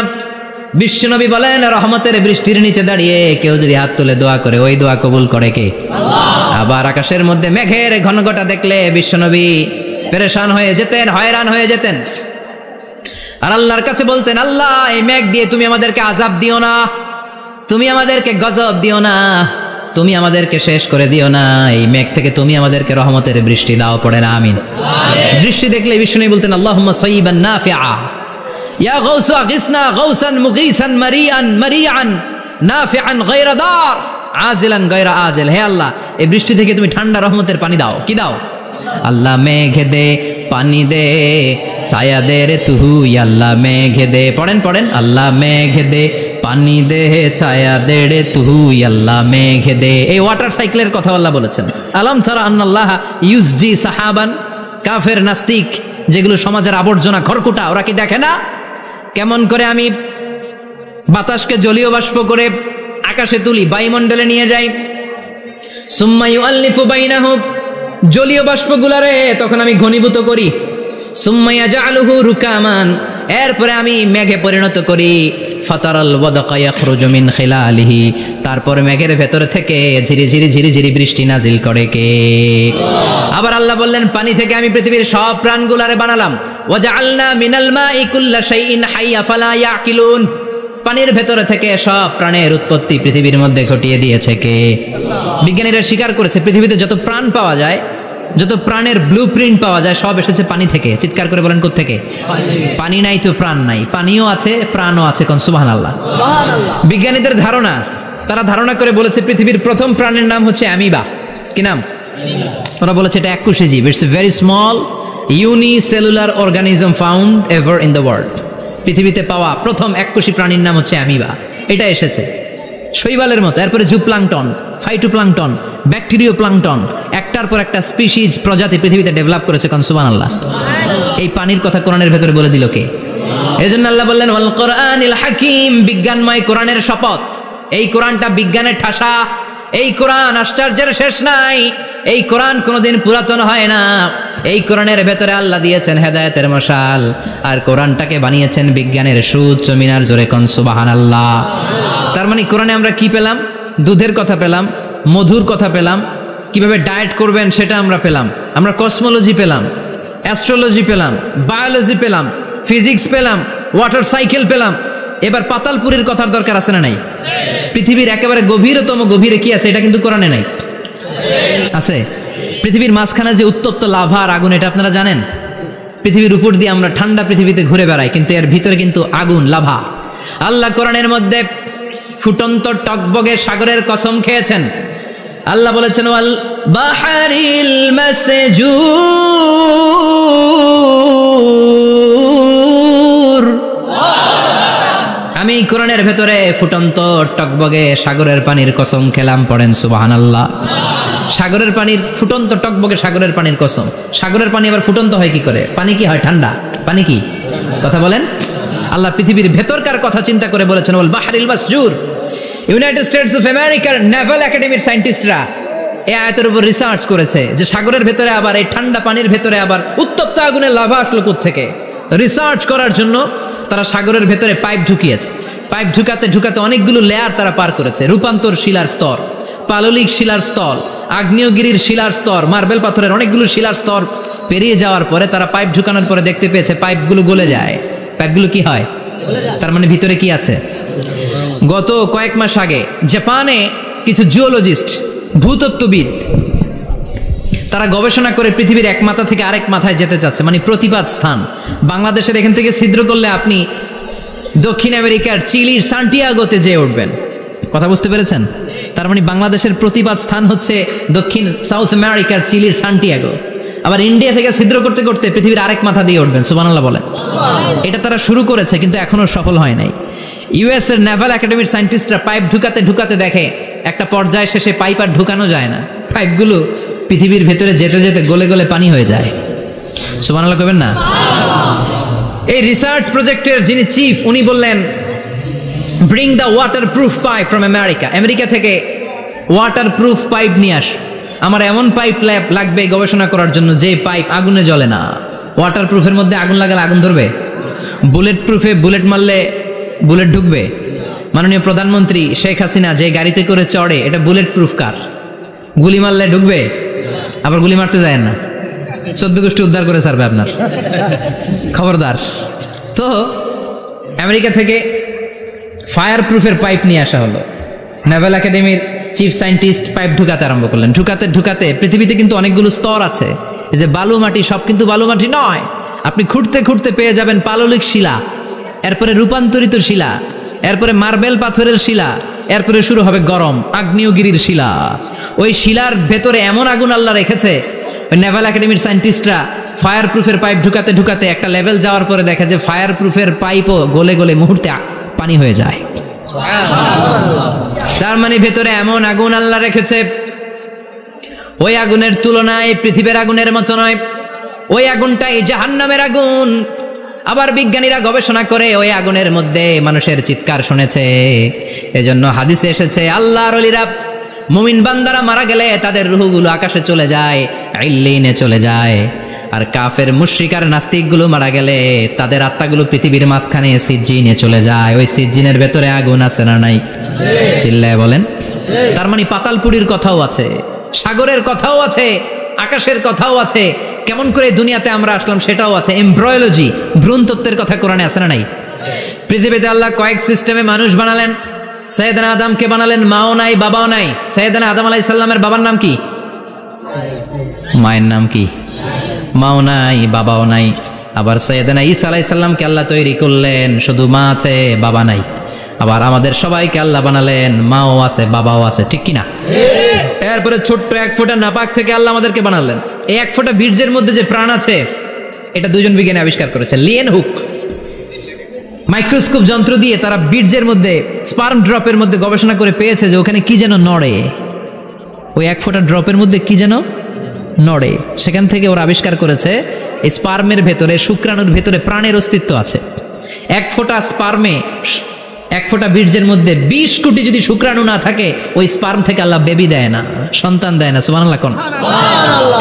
বিশ্বনবী বলেন, রহমতের বৃষ্টির নিচে দাঁড়িয়ে কেউ যদি হাত তুলে দোয়া করে, ওই দোয়া কবুল করে কে? আল্লাহ। আবার আকাশের মধ্যে মেঘের ঘনঘটা দেখলে বিশ্বনবী পেরেশান হয়ে যেতেন, হয়রান হয়ে যেতেন, আর আল্লাহর কাছে বলতেন, আল্লাহ এই মেঘ দিয়ে তুমি আমাদেরকে আযাব দিও না, তুমি আমাদেরকে গজব দিও না, তুমি আমাদেরকে শেষ করে দিও না, এই মেঘ থেকে তুমি আমাদেরকে রহমতের বৃষ্টি দাও। পড়ে না আমিন। বৃষ্টি দেখলে বিশ্বনবী বলতেন, আল্লাহুম্মা সাইয়িবান নাফিআ, ইয়া গাউসু আগিসনা গাউসান মুগীসান মারিআন মারিআন নাফিআন গায়রা দার আজিলান গায়রা আজিল। হে আল্লাহ, এই বৃষ্টি থেকে তুমি ঠান্ডা রহমতের পানি দাও। কি দাও? আল্লাহ মেঘ দে, পানি দে, ছায়া দে রে তুই, আল্লাহ মেঘ দে। পড়েন পড়েন, আল্লাহ মেঘ দে, পানি দে ছায়া দেড়ে তুই আল্লাহ মেঘ দে। এই ওয়াটার সাইকেলের কথা আল্লাহ বলেছেন। আলাম তারা আন্নাল্লাহ ইউসজি সাহাবান, কাফের নাস্তিক যেগুলো সমাজের আবর্জনা খড়কুটা, ওরা কি দেখে না কেমন করে আমি বাতাসকে জলীয় বাষ্প করে আকাশে তুলি, বায়ুমণ্ডলে নিয়ে যাই। সুম্মা ইউআল্লিফু বাইনাহুম, জলীয় বাষ্পগুলারে তখন আমি ঘনীভূত করি। সুম্মা ইয়াজআলুহু রুকামান, এরপরে আমি মেঘে পরিণত করি। ফাতারাল ওয়াদকা ইয়াখরুজু মিন খিলালিহি, তারপর মেঘের ভেতর থেকে ঝিরি ঝিরি বৃষ্টি নাজিল করে কে? আবার আল্লাহ বললেন পানি থেকে আমি পৃথিবীর সব প্রাণগুলারে বানালাম। ওয়াজআলনা মিনাল মাই কুল্লা শাইইন হাইয়া ফালা ইয়াকিলুন, পানির ভেতর থেকে সব প্রাণের উৎপত্তি পৃথিবীর মধ্যে ঘটিয়ে দিয়েছে কে? বিজ্ঞানীরা স্বীকার করেছে পৃথিবীতে যত প্রাণ পাওয়া যায়, যত প্রাণের ব্লুপ্রিন্ট পাওয়া যায় সব এসেছে পানি থেকে। চিৎকার করে বলেন কোত্থেকে? পানি নাই তো প্রাণ নাই, পানিও আছে প্রাণও আছে। কোন সুবহানাল্লাহ। বিজ্ঞানীদের ধারণা, তারা ধারণা করে বলেছে পৃথিবীর প্রথম প্রাণের নাম হচ্ছে অ্যামিবা। কি নাম? ওরা বলেছে এটা এককোষী জীব, it's a very small unicellular organism found ever in the world. পৃথিবীতে পাওয়া প্রথম এককোষী প্রাণীর নাম হচ্ছে অ্যামিবা। এটা এসেছে শৈবালের মতো, এরপরে জুপ্লাংটন, ফাইটোপ্লাংটন, ব্যাকটেরিও প্লাংটন, একটার পর একটা স্পিসিজ প্রজাতি পৃথিবীতে ডেভেলপ করেছে। কোন সুবহানাল্লাহ। এই পানির কথা কোরআনের ভেতরে বলে দিল কে? এজন্য আল্লাহ বললেন ওয়াল কোরআনিল হাকিম, বিজ্ঞানময় কোরআনের শপথ। এই কোরআনটা বিজ্ঞানের ঠাসা, এই কোরআন আশ্চর্যের শেষ নাই, এই কোরআন কোনোদিন পুরাতন হয় না। এই কোরআনের ভেতরে আল্লাহ দিয়েছেন হেদায়েতের মশাল, আর কোরআনটাকে বানিয়েছেন বিজ্ঞানের সুউচ্চ মিনার। জোরে কোন সুবহানাল্লাহ। তার মানে কোরআনে আমরা কি পেলাম? দুধের কথা পেলাম, মধুর কথা পেলাম, কিভাবে ডায়েট করবেন সেটা আমরা পেলাম, আমরা কসমোলজি পেলাম, অ্যাস্ট্রোলজি পেলাম, বায়োলজি পেলাম, ফিজিক্স পেলাম, ওয়াটার সাইকেল পেলাম। এবার পাতালপুরীর কথার দরকার আছে না নাই? পৃথিবীর একেবারে গভীরতম গভীরে কি আছে এটা কিন্তু কোরআনে নাই, আছে। পৃথিবীর মাঝখানে যে উত্তপ্ত লাভা আর আগুন, এটা আপনারা জানেন? পৃথিবীর উপর দিয়ে আমরা ঠান্ডা পৃথিবীতে ঘুরে বেড়াই, কিন্তু এর ভিতরে কিন্তু আগুন, লাভা। আল্লাহ কোরআনের মধ্যে ফুটন্ত টকবগে সাগরের কসম খেয়েছেন। আল্লাহ বলেছেন ওয়াল বাহরিল মাসজুর, আমি কোরআনের ভেতরে ফুটন্ত টকবগে সাগরের পানির কসম খেলাম। পড়েন সুবহানাল্লাহ। সাগরের পানির ফুটন্ত টকবগে সাগরের পানির কসম। সাগরের পানি আবার ফুটন্ত হয় কি করে? পানি কি হয়? ঠান্ডা। পানি কি? কথা বলেন। আল্লাহ পৃথিবীর ভেতরকার কথা চিন্তা করে বলেছেন ওয়াল বাহরিল মাসজুর। ইউনাইটেড স্টেটস অফ আমেরিকার নেভাল একাডেমির সায়েন্টিস্টরা এই আয়াতের উপর রিসার্চ করেছে যে সাগরের ভেতরে আবার এই ঠান্ডা পানির ভেতরে আবার উত্তপ্ত আগুনের লাভা আসলো কোত্থেকে। রিসার্চ করার জন্য তারা সাগরের ভেতরে পাইপ ঢুকিয়েছে। পাইপ ঢুকাতে ঢুকাতে অনেকগুলো লেয়ার তারা পার করেছে। রূপান্তর শিলার স্তর, পাললিক শিলার স্তর, আগ্নেয়গিরির শিলার স্তর, মার্বেল পাথরের অনেকগুলো শিলার স্তর পেরিয়ে যাওয়ার পরে তারা পাইপ ঢুকানোর পরে দেখতে পেয়েছে পাইপগুলো গলে যায়। পাইপগুলো কি হয়? তার মানে ভিতরে কি আছে? গত কয়েক মাস আগে জাপানে কিছু জিওলজিস্ট, ভূতত্ত্ববিদ, তারা গবেষণা করে পৃথিবীর এক মাথা থেকে আরেক মাথায় যেতে চাচ্ছে, মানে প্রতিপাদ স্থান। বাংলাদেশের এখান থেকে ছিদ্র করলে আপনি দক্ষিণ আমেরিকার চিলির সান্টিয়াগোতে যেয়ে উঠবেন। কথা বুঝতে পেরেছেন? তার মানে বাংলাদেশের প্রতিপাদ স্থান হচ্ছে দক্ষিণ সাউথ আমেরিকার চিলির সান্টিয়াগো। আবার ইন্ডিয়া থেকে ছিদ্র করতে করতে পৃথিবীর আরেক মাথা দিয়ে উঠবেন। সুবহানাল্লাহ বলেন। এটা তারা শুরু করেছে কিন্তু এখনো সফল হয় নাই। ইউএস এর নেভাল একাডেমির সায়েন্টিস্টরা পাইপ ঢুকাতে ঢুকাতে দেখে একটা পর্যায় শেষে পাইপ আর ঢুকানো যায় না, পাইপগুলো পৃথিবীর ভেতরে যেতে যেতে গলে গলে পানি হয়ে যায়। সুবহানাল্লাহ কইবেন না? এই রিসার্চ প্রজেক্টের যিনি চিফ, উনি বললেন bring the water proof pipe from America. America থেকে ওয়াটার প্রুফ পাইপ নিয়ে আস। আমার এমন পাইপ লাগবে গবেষণা করার জন্য যে পাইপ আগুনে জ্বলে না। ওয়াটার প্রুফের মধ্যে আগুন লাগালে আগুন ধরবে? বুলেট প্রুফে বুলেট মারলে বুলেট ঢুকবে? মাননীয় প্রধানমন্ত্রী শেখ হাসিনা যে গাড়িতে করে চড়ে, এটা বুলেট প্রুফ কার? গুলি মারলে ঢুকবে? আবার গুলি মারতে যায় না, 14 গোষ্ঠী উদ্ধার করে ছাড়বে আপনার, খবরদার। তো আমেরিকা থেকে ফায়ার প্রুফের পাইপ নিয়ে আসা হলো। নেভাল একাডেমির চিফ সায়েন্টিস্ট পাইপ ঢুকাতে আরম্ভ করলেন। ঢুকাতে ঢুকাতে পৃথিবীতে কিন্তু অনেকগুলো স্তর আছে। এই যে বালু মাটি, সব কিন্তু বালু মাটি নয়। আপনি খুঁড়তে খুঁড়তে পেয়ে যাবেন পাললিক শিলা, এরপরে রূপান্তরিত শিলা, এরপরে মার্বেল পাথরের শিলা, এরপরে শুরু হবে গরম আগ্নেয়গিরির শিলা। ওই শিলার ভেতরে এমন আগুন আল্লাহ রেখেছে, ওই নেভাল একাডেমির সায়েন্টিস্টরা ফায়ার প্রুফের পাইপ ঢুকাতে ঢুকাতে একটা লেভেল যাওয়ার পরে দেখে যে ফায়ার প্রুফের পাইপও গলে গলে মুহূর্তে পানি হয়ে যায়। তার মানে ভেতরে এমন আগুন আল্লাহ রেখেছে, ওই আগুনের তুলনায় পৃথিবীর আগুনের মতো নয়। ওই আগুনটাই জাহান্নামের আগুন। আবার বিজ্ঞানীরা গবেষণা করে ওই আগুনের মধ্যে মানুষের চিৎকার শুনেছে। এজন্য হাদিসে এসেছে আল্লাহর ওলিরা, মুমিন বান্দারা মারা গেলে তাদের রূহগুলো আকাশে চলে যায়, ইল্লিনে চলে যায়। আর কাফের মুশরিক আর নাস্তিকগুলো মারা গেলে তাদের আত্মাগুলো পৃথিবীর মাঝখানে সিজ্জিনে চলে যায়। ওই সিজ্জিনের ভেতরে আগুন আছে না নাই? চিল্লায় বলেন। তার মানে পাতালপুরীর কথাও আছে, সাগরের কথাও আছে, আকাশের কথাও আছে। কেমন করে দুনিয়াতে আমরা আসলাম সেটাও আছে। এমব্রয়োলজি, ভ্রূণতত্ত্বের কথা কোরআনে আছে না নাই? পৃথিবীতে আল্লাহ কয়েক সিস্টেমে মানুষ বানালেন। সাইয়েদনা আদমকে বানালেন, মাও নাই বাবাও নাই। সাইয়েদনা আদম আলাইহিস সালামের বাবার নাম কি? মায়ের নাম কি? মাও নাই বাবাও নাই। আবার সাইয়েদনা ঈসা আলাইহিস সালামকে আল্লাহ তৈরি করলেন, শুধু মা আছে বাবা নাই। আবার আমাদের সবাইকে আল্লাহ বানালেন, মাও আছে বাবাও আছে, ঠিক কিনা? এরপরে ছোট্ট এক ফোঁটা নাপাক থেকে আল্লাহ আমাদেরকে বানালেন। এই এক ফোঁটা বীর্যের মধ্যে যে প্রাণ আছে, এটা দুজন বিজ্ঞানী আবিষ্কার করেছে। লিয়েন হুক মাইক্রোস্কোপ যন্ত্র দিয়ে তারা বীর্যের মধ্যে, স্পার্ম ড্রপের মধ্যে গবেষণা করে পেয়েছে যে ওখানে কি যেন নড়ে। ওই এক ফোঁটা ড্রপের মধ্যে কি যেন নড়ে। সেখান থেকে ওরা আবিষ্কার করেছে এই স্পার্মের ভেতরে, শুক্রাণুর ভেতরে প্রাণের অস্তিত্ব আছে। এক ফোঁটা স্পার্মে, এক ফোঁটা বীর্যের মধ্যে 20 কোটি যদি শুক্রাণু না থাকে, ওই স্পার্ম থেকে আল্লাহ বেবি দেয় না, সন্তান দেয় না। সুবহানাল্লাহ কোন।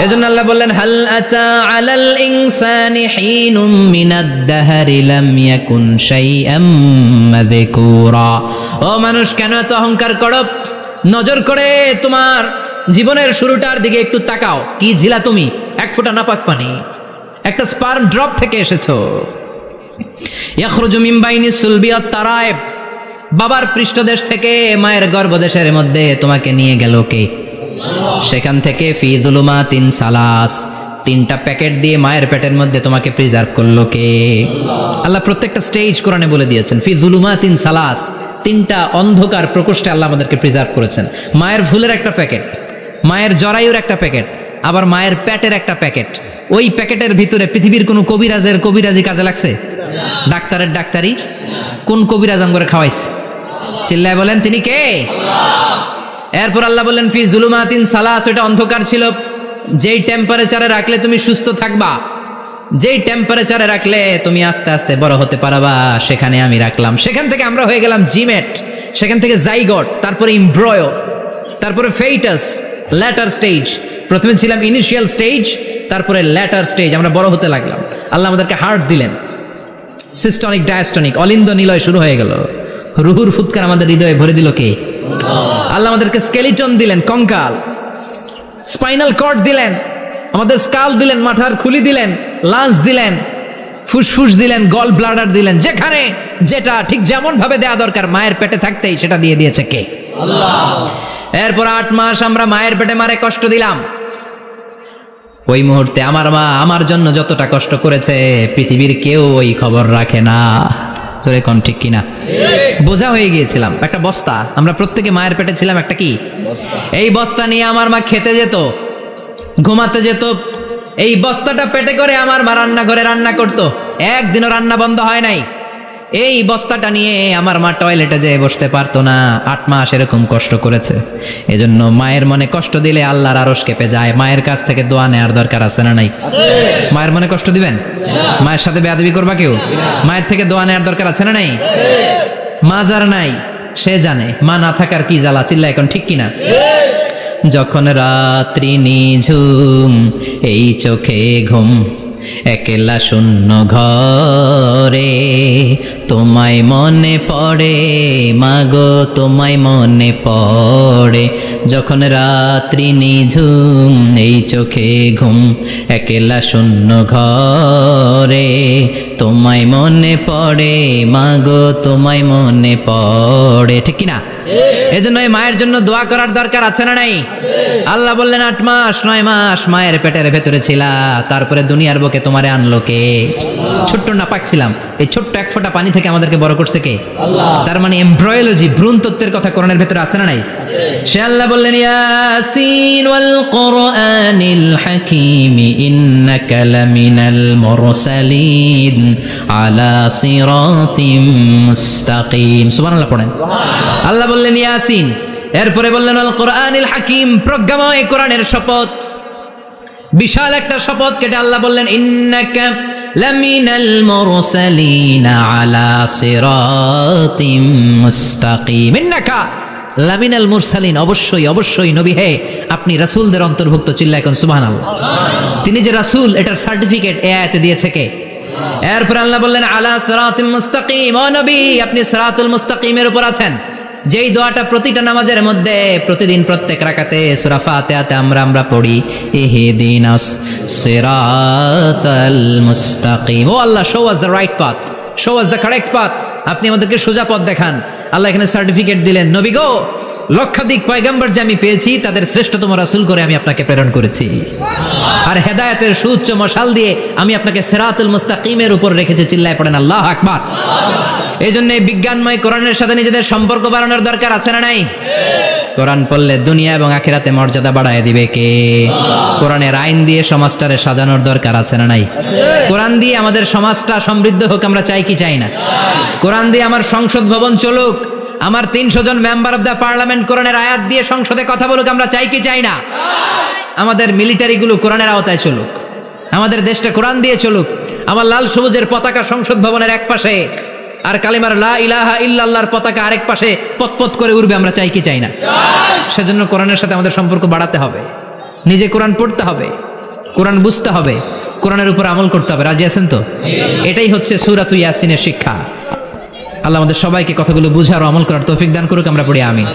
এজন্য আল্লাহ বললেন, হাল আতা আলাল ইনসানি হিনুম মিনাদ দাহরি লাম ইয়াকুন শাইআম মাযকুরা। ও মানুষ, কেন এত অহংকার করো? নজর করে তোমার জীবনের শুরুটার দিকে একটু তাকাও। কি ঝিলা তুমি? এক ফোঁটা নাপাক পানি, একটা স্পার্ম ড্রপ থেকে এসেছো। ইয়াখরুজু মিন বাইনি সুলবি ওয়াত তারায়েব। বাবার পৃষ্ঠদেশ থেকে মায়ের গর্ভদেশের মধ্যে তোমাকে নিয়ে গেল কে? সেখান থেকে ফি যুলুমাতিন সালাস, 3টা প্যাকেট দিয়ে মায়ের পেটের মধ্যে তোমাকে প্রিজার্ভ করলো কে? আল্লাহ প্রত্যেকটা স্টেজ কোরআনে বলে দিয়েছেন। ফি যুলুমাতিন সালাস, 3টা অন্ধকার প্রকোষ্ঠে আল্লাহ আমাদেরকে প্রিজার্ভ করেছেন। মায়ের ভুলের একটা প্যাকেট, মায়ের জরায়ুর একটা প্যাকেট, আবার মায়ের পেটের একটা প্যাকেট। ওই প্যাকেটের ভিতরে পৃথিবীর কোনো কবিরাজের কবিরাজি কাজে লাগছে? ডাক্তারের ডাক্তারি কোন কবিরাজ করে খাওয়াইছে? চিল্লায় বলেন তিনি কে? এরপর আল্লাহ বললেন ফি যুলুমাতিন সালাস, ওটা অন্ধকার ছিল। যেই টেম্পারেচারে রাখলে তুমি সুস্থ থাকবা, যেই টেম্পারেচারে রাখলে তুমি আস্তে আস্তে বড় হতে পারবা, সেখানে আমি রাখলাম। সেখান থেকে আমরা হয়ে গেলাম জিমেট, সেখান থেকে জাইগট, তারপরে এমব্রয়ো, তারপরে ফেইটাস, ল্যাটার স্টেজ। প্রথমে ছিলাম ইনিশিয়াল স্টেজ, তারপরে ল্যাটার স্টেজ, আমরা বড় হতে লাগলাম। আল্লাহ আমাদেরকে হার্ট দিলেন, সিস্টনিক ডায়াস্টনিক, অলিন্দ নিলয় শুরু হয়ে গেল। রুহুর ফুৎকার আমাদের হৃদয়ে ভরে দিল কে? আল্লাহ আমাদেরকে স্কেলিটন দিলেন, কঙ্কাল, স্পাইনাল কর্ড দিলেন, আমাদের স্কাল দিলেন, মাথার খুলি দিলেন, লাঞ্চ দিলেন, ফুসফুস দিলেন, গল ব্লাডার দিলেন। যেখানে যেটা ঠিক যেমন ভাবে দেয়া দরকার মায়ের পেটে থাকতেই সেটা দিয়ে দিয়েছে কে? আল্লাহ। এরপর 8 মাস আমরা মায়ের পেটে মারে কষ্ট দিলাম। ওই মুহূর্তে আমার মা আমার জন্য যতটা কষ্ট করেছে পৃথিবীর কেউ ওই খবর রাখে না। তোরে কোন ঠিক কিনা? বোঝা হয়ে গিয়েছিলাম, একটা বস্তা। আমরা প্রত্যেকে মায়ের পেটে ছিলাম একটা কি এই বস্তা নিয়ে আমার মা খেতে যেত, ঘুমাতে যেত। এই বস্তাটা পেটে করে আমার মা রান্নাঘরে রান্না করত, একদিনও রান্না বন্ধ হয় নাই। এই বস্তাটা নিয়ে আমার মা টয়লেটে যেয়ে বসতে পারতো না। 8 মাস এরকম কষ্ট করেছে। এজন্য মায়ের মনে কষ্ট দিলে আল্লাহর আরশ কেঁপে যায়। মায়ের কাছ থেকে দোয়া নেওয়ার দরকার আছে না নাই? মায়ের মনে কষ্ট দিবেন? মায়ের সাথে বেয়াদবি করবা কেউ? মায়ের থেকে দোয়া নেওয়ার দরকার আছে না নাই? মা যার নাই সে জানে মা না থাকার কি জ্বালা। চিল্লা এখন ঠিক কিনা? যখন রাত্রি নিঝুম এই চোখে ঘুম, একলা শূন্য ঘরে তোমায় মনে পড়ে মাগো, তোমায় মনে পড়ে। যখন রাত্রি নিঝুম এই চোখে ঘুম, একলা শূন্য ঘরে তোমায় মনে পড়ে মাগো, তোমায় মনে পড়ে। ঠিক কিনা? এজন্য এই মায়ের জন্য দোয়া করার দরকার আছে না নাই? আল্লাহ বললেন 8 মাস 9 মাস মায়ের পেটের ভেতরে ছিলা, তারপরে দুনিয়ার বুকে তোমারে আনলো কে? ছোট্ট নাপাক ছিলাম, এই ছোট্ট এক ফোঁটা পানি থেকে আমাদেরকে বড় করছে কে? আল্লাহ। তার মানে এমব্রয়োলজি, ভ্রূণ তত্ত্বের কথা কোরআনের ভেতরে আছে না নাই? সে আল্লাহ বললেন ইয়াসিন ওয়াল কোরআনিল হাকীম ইন্নাকা লামিনাল মুরসালিন আলা সিরাতিম মুস্তাকিম। সুবহানাল্লাহ পড়েন। আল্লাহ বললেন ইয়াসিন, এরপরে বললেন আল কোরআনিল হাকীম, প্রজ্ঞাময় কোরআনের শপথ। বিশাল একটা শপথ কেটে আল্লাহ বললেন ইন্নাকা লামিনাল মুরসালিন আলা সিরাতিম মুস্তাকিম। ইন্নাকা লামিনাল মুরসালিন, অবশ্যই অবশ্যই নবী হে আপনি রাসূলদের অন্তর্ভুক্ত। চিল্লায় কোন সুবহানাল্লাহ। তিনি যে রাসূল এটার সার্টিফিকেট এই আয়াতে দিয়েছে কে? এরপর আল্লাহ বললেন আলা সিরাতিম মুস্তাকিম, ও নবী আপনি সিরাতুল মুস্তাকিমের উপর আছেন। যেই দোয়াটা প্রতিটা নামাজের মধ্যে প্রতিদিন প্রত্যেক রাকাতে সূরা ফাতিহাতে আমরা পড়ি, ইহদিনাস সিরাতাল মুস্তাকিম। O Allah, show us the right path, show us the correct path. আপনি আমাদেরকে সোজা পথ দেখান। আল্লাহ এখানে সার্টিফিকেট দিলেন, নবী গো লক্ষাধিক পয়গম্বর যে আমি পেয়েছি তাদের শ্রেষ্ঠতম রাসূল করে আমি আপনাকে প্রেরণ করেছি, আর হেদায়েতের সুউচ্চ মশাল দিয়ে আমি আপনাকে সিরাতুল মুস্তাকিমের উপর রেখেছি। চিল্লায় পড়েন আল্লাহু আকবার। এই জন্য বিজ্ঞানময় কোরআনের সাথে নিজেদের সম্পর্ক বাড়ানোর দরকার আছে না নাই? কোরআন পড়লে দুনিয়া এবং আখিরাতে মর্যাদা বাড়ায় দিবে কে? কোরআনের আইন দিয়ে সমাজটারে সাজানোর দরকার আছে না নাই? কোরআন দিয়ে আমাদের সমাজটা সমৃদ্ধ হোক আমরা চাই কি চাই না? কোরআন দিয়ে আমার সংসদ ভবন চলুক, আমার 300 জন মেম্বার অফ দ্য পার্লামেন্ট কোরআনের আয়াত দিয়ে সংসদে কথা বলুক, আমরা চাই কি চাই না? আমাদের মিলিটারিগুলো কোরআনের আওতায় চলুক, আমাদের দেশটা কোরআন দিয়ে চলুক। আমার লাল সবুজের পতাকা সংসদ ভবনের এক পাশে, আর কালিমার লা ইলাহা ইল্লাল্লাহর পতাকা আরেক পাশে পতপত করে উড়বে, আমরা চাই কি চাই না? সেজন্য কোরআনের সাথে আমাদের সম্পর্ক বাড়াতে হবে, নিজে কোরআন পড়তে হবে, কোরআন বুঝতে হবে, কোরআনের উপর আমল করতে হবে। রাজি আছেন তো? এটাই হচ্ছে সূরাতুল ইয়াসিনের শিক্ষা। আল্লাহ আমাদের সবাইকে কথাগুলো বুঝার ও আমল করার তৌফিক দান করুক। আমরা পড়ি আমিন।